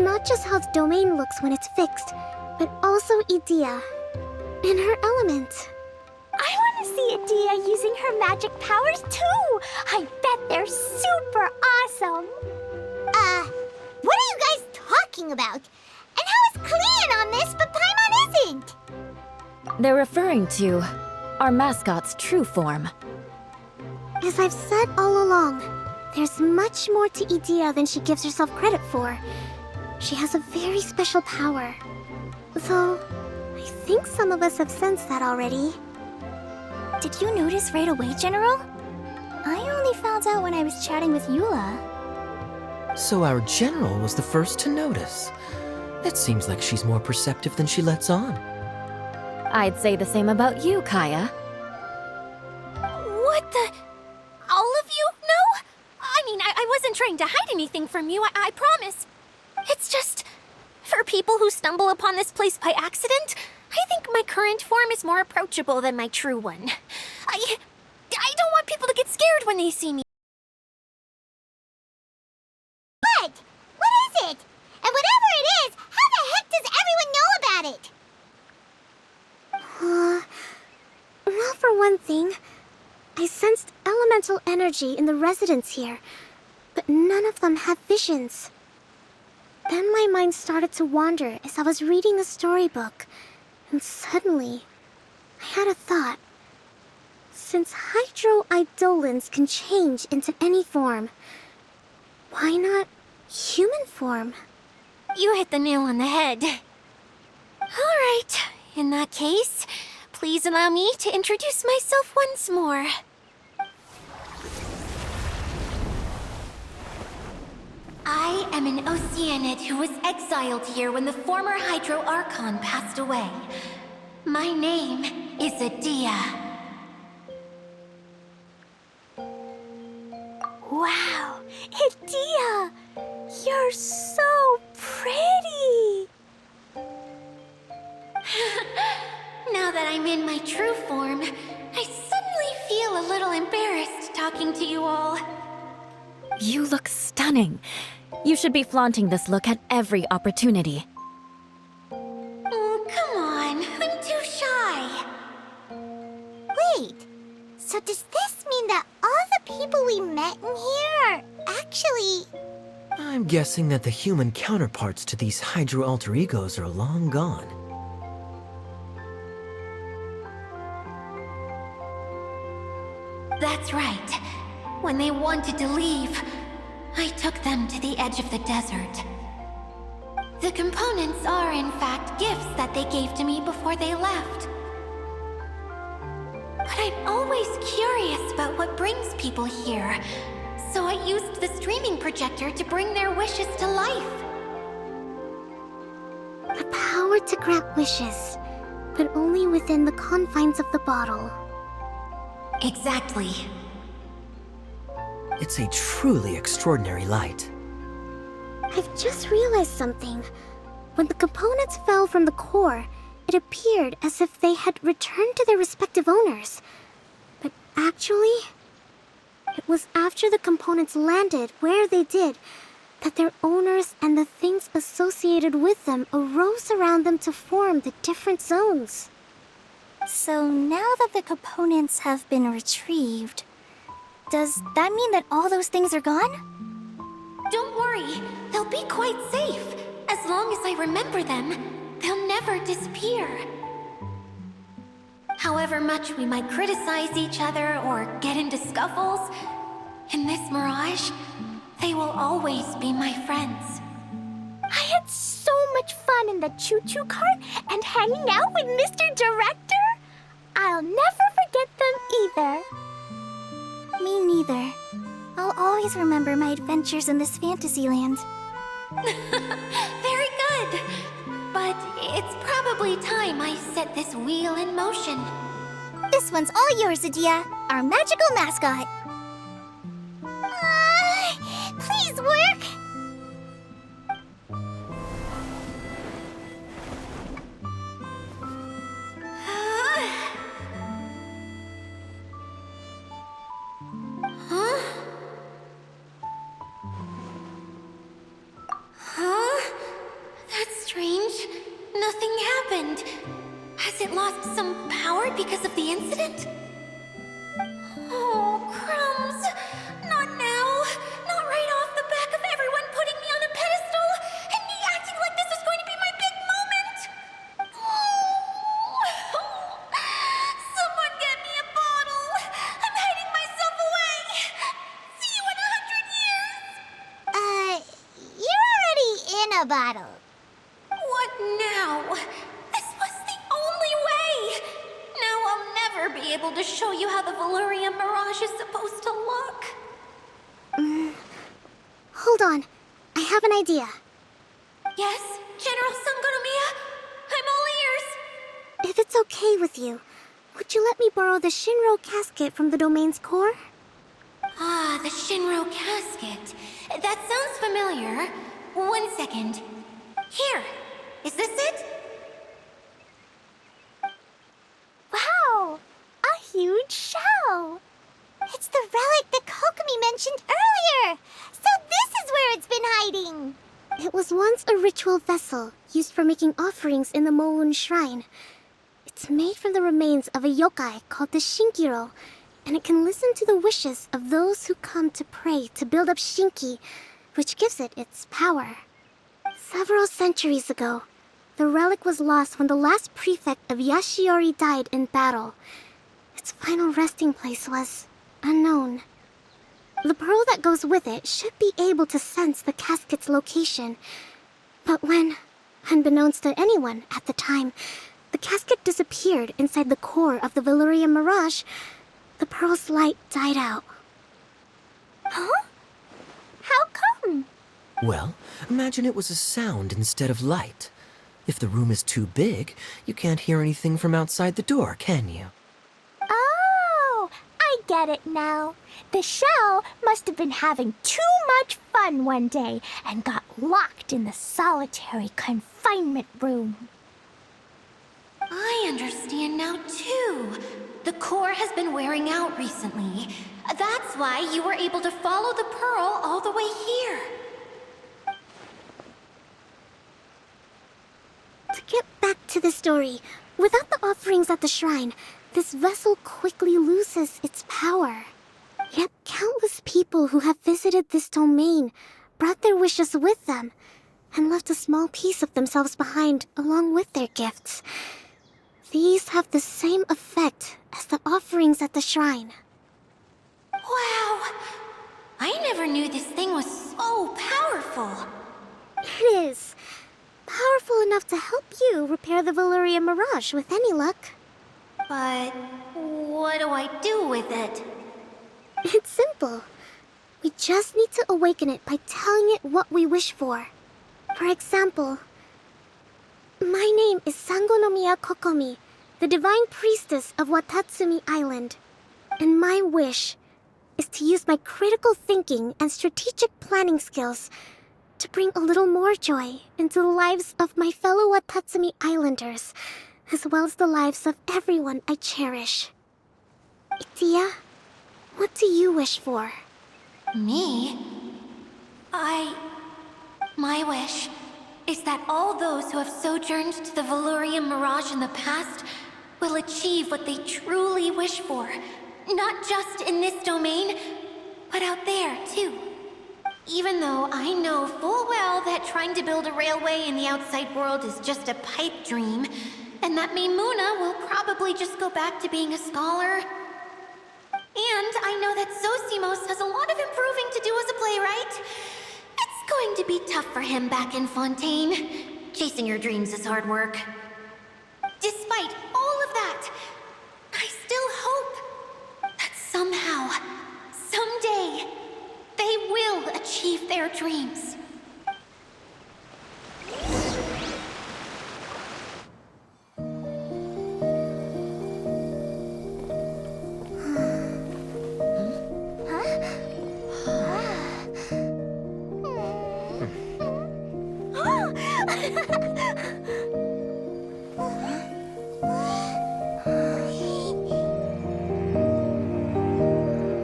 Not just how the domain looks when it's fixed, but also Idea. In her element. I want to see Adia using her magic powers too! I bet they're super awesome! What are you guys talking about? And how is Clean on this, but Paimon isn't? They're referring to our mascot's true form. As I've said all along, there's much more to Idea than she gives herself credit for. She has a very special power. Though, I think some of us have sensed that already. Did you notice right away, General? I only found out when I was chatting with Eula. So our general was the first to notice. It seems like she's more perceptive than she lets on. I'd say the same about you, Kaya. What the? All of you? No? I mean, I wasn't trying to hide anything from you, I promise. It's just, for people who stumble upon this place by accident, I think my current form is more approachable than my true one. I don't want people to get scared when they see me. What? What is it? And whatever it is, how the heck does everyone know about it? Well, for one thing, I sensed elemental energy in the residents here, but none of them have visions. Then my mind started to wander as I was reading a storybook, and suddenly, I had a thought. Since hydroidolins can change into any form, why not human form? You hit the nail on the head. All right, in that case, please allow me to introduce myself once more. I am an Oceanid who was exiled here when the former Hydro Archon passed away. My name is Adia. Wow, Adia! You're so pretty! Now that I'm in my true form, I suddenly feel a little embarrassed talking to you all. You look stunning. You should be flaunting this look at every opportunity. Oh, come on. I'm too shy. Wait, so does this mean that all the people we met in here are actually... I'm guessing that the human counterparts to these Hydro alter egos are long gone. That's right. When they wanted to leave, I took them to the edge of the desert. The components are, in fact, gifts that they gave to me before they left. But I'm always curious about what brings people here, so I used the streaming projector to bring their wishes to life. The power to grant wishes, but only within the confines of the bottle. Exactly. It's a truly extraordinary light. I've just realized something. When the components fell from the core, it appeared as if they had returned to their respective owners. But actually, it was after the components landed where they did that their owners and the things associated with them arose around them to form the different zones. So now that the components have been retrieved, does that mean that all those things are gone? Don't worry, they'll be quite safe. As long as I remember them, they'll never disappear. However much we might criticize each other or get into scuffles, in this mirage, they will always be my friends. I had so much fun in the choo-choo cart and hanging out with Mr. Director. I'll never forget them either. Me neither. I'll always remember my adventures in this fantasy land. Very good. But it's probably time I set this wheel in motion. This one's all yours, Adia, our magical mascot. Please work! Huh? That's strange. Nothing happened. Has it lost some power because of the incident? Oh, crumbs. Not now. Not right off the back of everyone putting me on a pedestal and me acting like this is going to be my big moment. Someone get me a bottle. I'm hiding myself away. See you in 100 years. You're already in a bottle. What now? This was the only way! Now I'll never be able to show you how the Valurian Mirage is supposed to look. Hold on. I have an idea. Yes, General Sangonomiya? I'm all ears. If it's okay with you, would you let me borrow the Shinro casket from the domain's core? Ah, the Shinro casket. That sounds familiar. 1 second. Here. Is this it? Wow! A huge shell! It's the relic that Kokomi mentioned earlier! So this is where it's been hiding! It was once a ritual vessel used for making offerings in the Moun Shrine. It's made from the remains of a yokai called the Shinkiro, and it can listen to the wishes of those who come to pray to build up Shinki, which gives it its power. Several centuries ago, the relic was lost when the last prefect of Yashiori died in battle. Its final resting place was unknown. The pearl that goes with it should be able to sense the casket's location. But when, unbeknownst to anyone at the time, the casket disappeared inside the core of the Valurian Mirage, the pearl's light died out. Huh? How come? Well, imagine it was a sound instead of light. If the room is too big, you can't hear anything from outside the door, can you? Oh, I get it now. The shell must have been having too much fun one day and got locked in the solitary confinement room. I understand now, too. The core has been wearing out recently. That's why you were able to follow the pearl all the way here. To get back to the story, without the offerings at the shrine, this vessel quickly loses its power. Yet countless people who have visited this domain brought their wishes with them and left a small piece of themselves behind along with their gifts. These have the same effect as the offerings at the shrine. Wow! never knew this thing was so powerful. It is. Powerful enough to help you repair the Valyria Mirage with any luck. But what do I do with it? It's simple. We just need to awaken it by telling it what we wish for. For example, my name is Sangonomiya Kokomi, the divine priestess of Watatsumi Island. And my wish is to use my critical thinking and strategic planning skills to bring a little more joy into the lives of my fellow Watatsumi Islanders, as well as the lives of everyone I cherish. Itia, what do you wish for? Me? My wish is that all those who have sojourned to the Valyrian Mirage in the past will achieve what they truly wish for. Not just in this domain, but out there, too. Even though I know full well that trying to build a railway in the outside world is just a pipe dream, and that Maimuna will probably just go back to being a scholar. And I know that Zosimos has a lot of improving to do as a playwright. It's going to be tough for him back in Fontaine. Chasing your dreams is hard work. Despite all of that, I still hope that somehow, someday, they will achieve their dreams.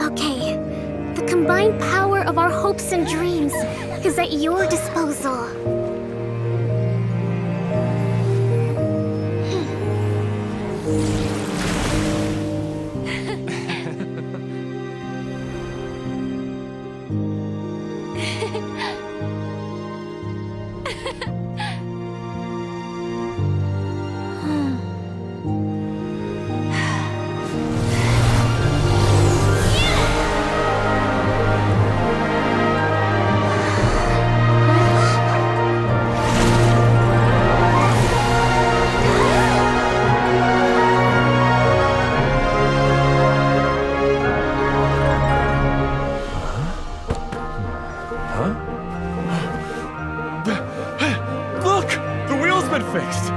Okay, the combined power of our hopes and dreams is at your disposal. Look! The wheel's been fixed!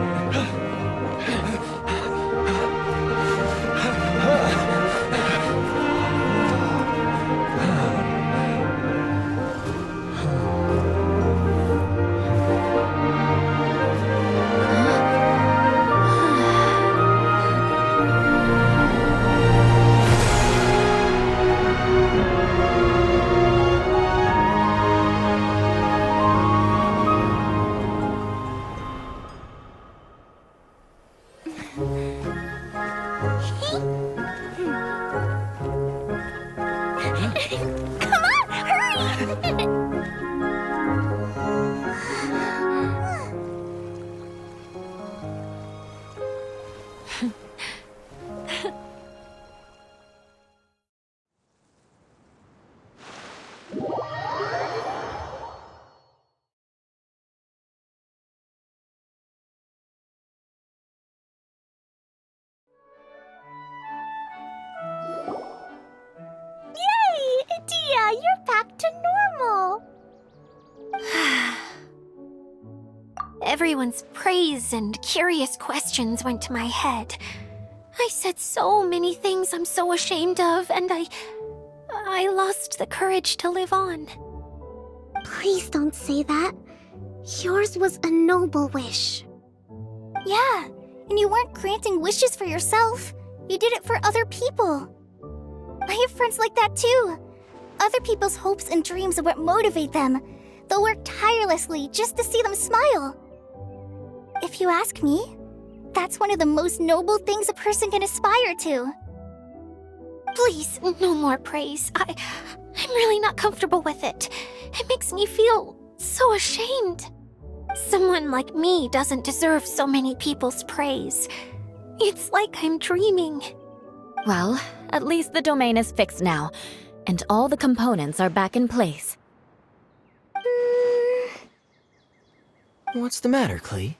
Come on, hurry! Yay! Itia, you're back to normal! Everyone's praise and curious questions went to my head. I said so many things I'm so ashamed of, and I lost the courage to live on. Please don't say that. Yours was a noble wish. Yeah, and you weren't granting wishes for yourself. You did it for other people. I have friends like that too. Other people's hopes and dreams are what motivate them. They'll work tirelessly just to see them smile. If you ask me, that's one of the most noble things a person can aspire to. Please, no more praise. I'm really not comfortable with it. It makes me feel so ashamed. Someone like me doesn't deserve so many people's praise. It's like I'm dreaming. Well, at least the domain is fixed now. And all the components are back in place. What's the matter, Klee?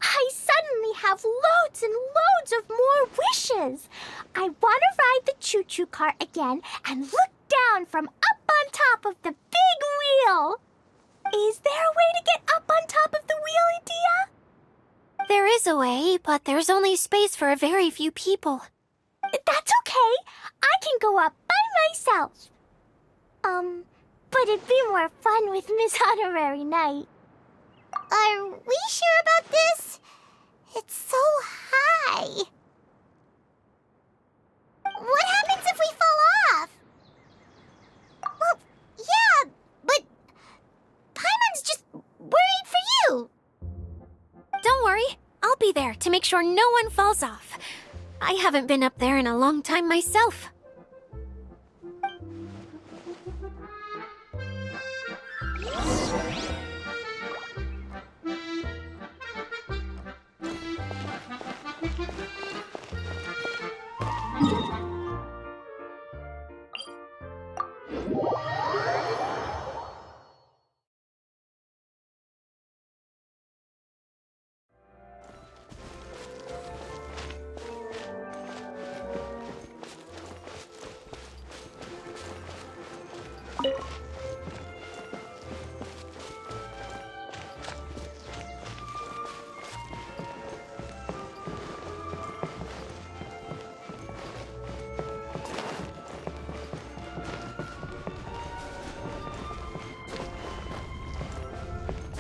I suddenly have loads and loads of more wishes. I want to ride the choo-choo cart again and look down from up on top of the big wheel. Is there a way to get up on top of the wheel, Edea? There is a way, but there's only space for a very few people. That's okay. I can go up by myself. But it'd be more fun with Miss Honorary Knight. Are we sure about this? It's so high. What happens if we fall off? Well, yeah, but Paimon's just worried for you. Don't worry, I'll be there to make sure no one falls off. I haven't been up there in a long time myself.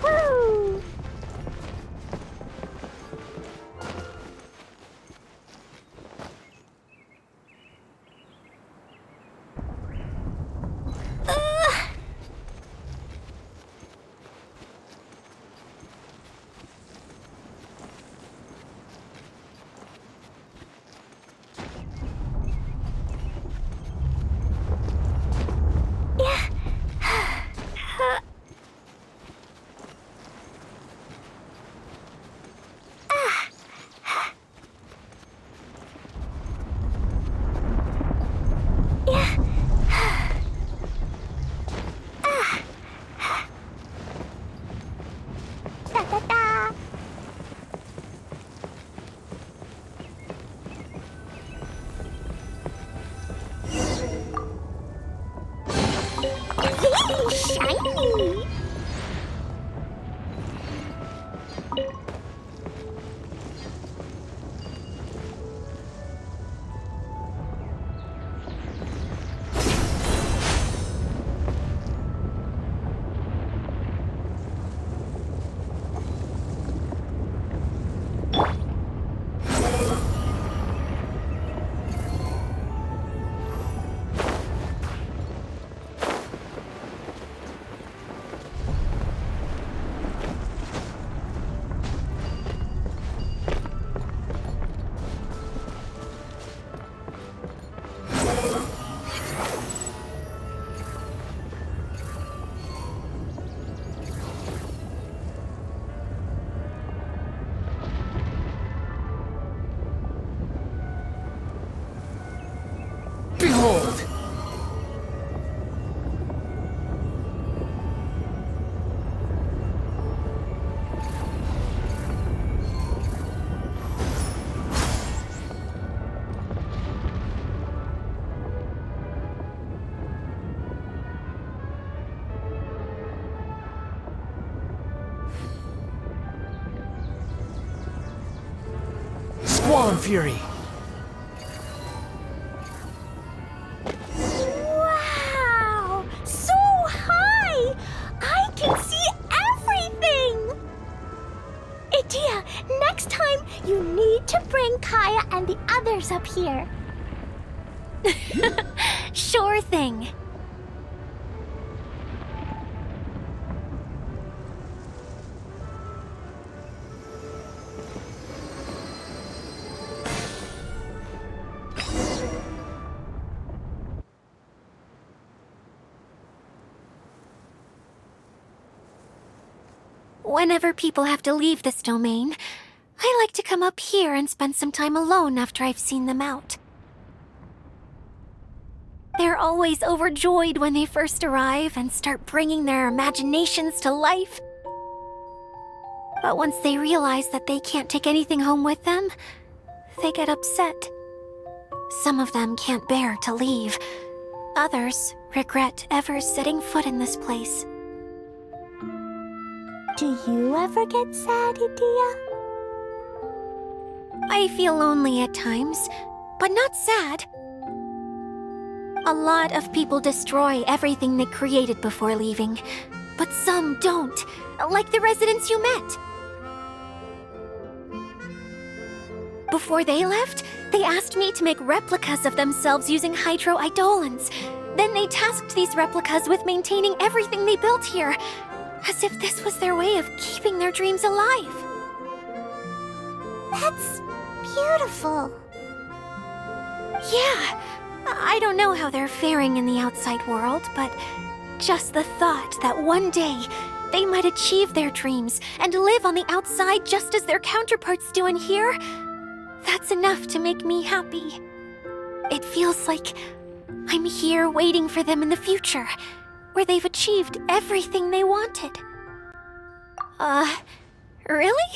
Woo! Da-da-da. Really shiny. Behold! Squall Fury! Wow! So high! I can see everything! Edea, next time you need to bring Kaya and the others up here. Sure thing. Whenever people have to leave this domain, I like to come up here and spend some time alone after I've seen them out. They're always overjoyed when they first arrive and start bringing their imaginations to life. But once they realize that they can't take anything home with them, they get upset. Some of them can't bear to leave. Others regret ever setting foot in this place. Do you ever get sad, Idia? I feel lonely at times, but not sad. A lot of people destroy everything they created before leaving, but some don't, like the residents you met. Before they left, they asked me to make replicas of themselves using hydro-eidolons. Then they tasked these replicas with maintaining everything they built here, as if this was their way of keeping their dreams alive. That's beautiful. Yeah, I don't know how they're faring in the outside world, but just the thought that one day they might achieve their dreams and live on the outside just as their counterparts do in here, that's enough to make me happy. It feels like I'm here waiting for them in the future, where they've achieved everything they wanted. Really?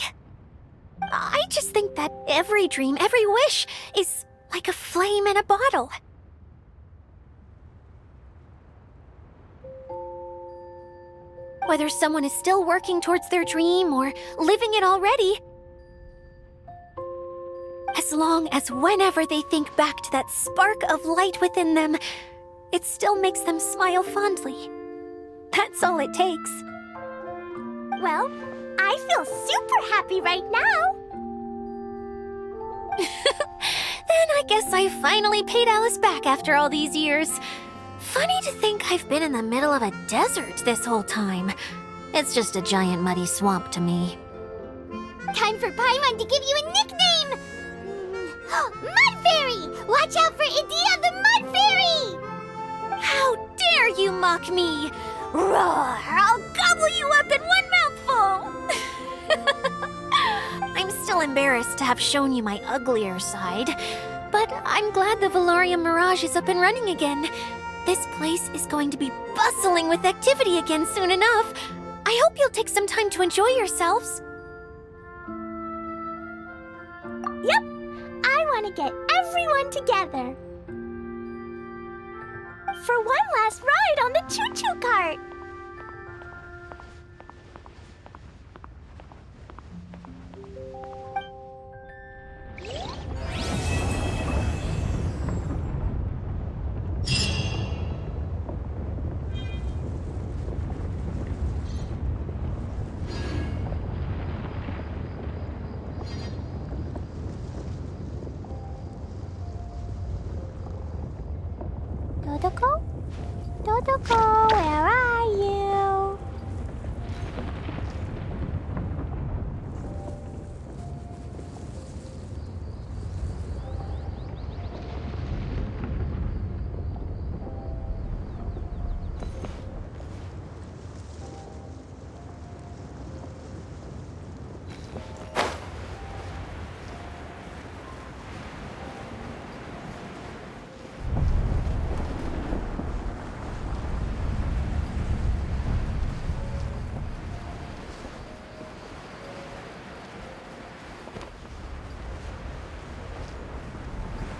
I just think that every dream, every wish, is like a flame in a bottle. Whether someone is still working towards their dream or living it already, as long as whenever they think back to that spark of light within them, it still makes them smile fondly. That's all it takes. Well, I feel super happy right now. Then I guess I finally paid Alice back after all these years. Funny to think I've been in the middle of a desert this whole time. It's just a giant muddy swamp to me. Time for Paimon to give you a nickname! Mud Fairy! Watch out for Idia the Mud Fairy! How dare you mock me! Roar! I'll gobble you up in one mouthful! I'm still embarrassed to have shown you my uglier side, but I'm glad the Valorium Mirage is up and running again. This place is going to be bustling with activity again soon enough. I hope you'll take some time to enjoy yourselves. Yep, I want to get everyone together. For one last ride on the choo-choo cart. Dodoko? Dodoko, where are you?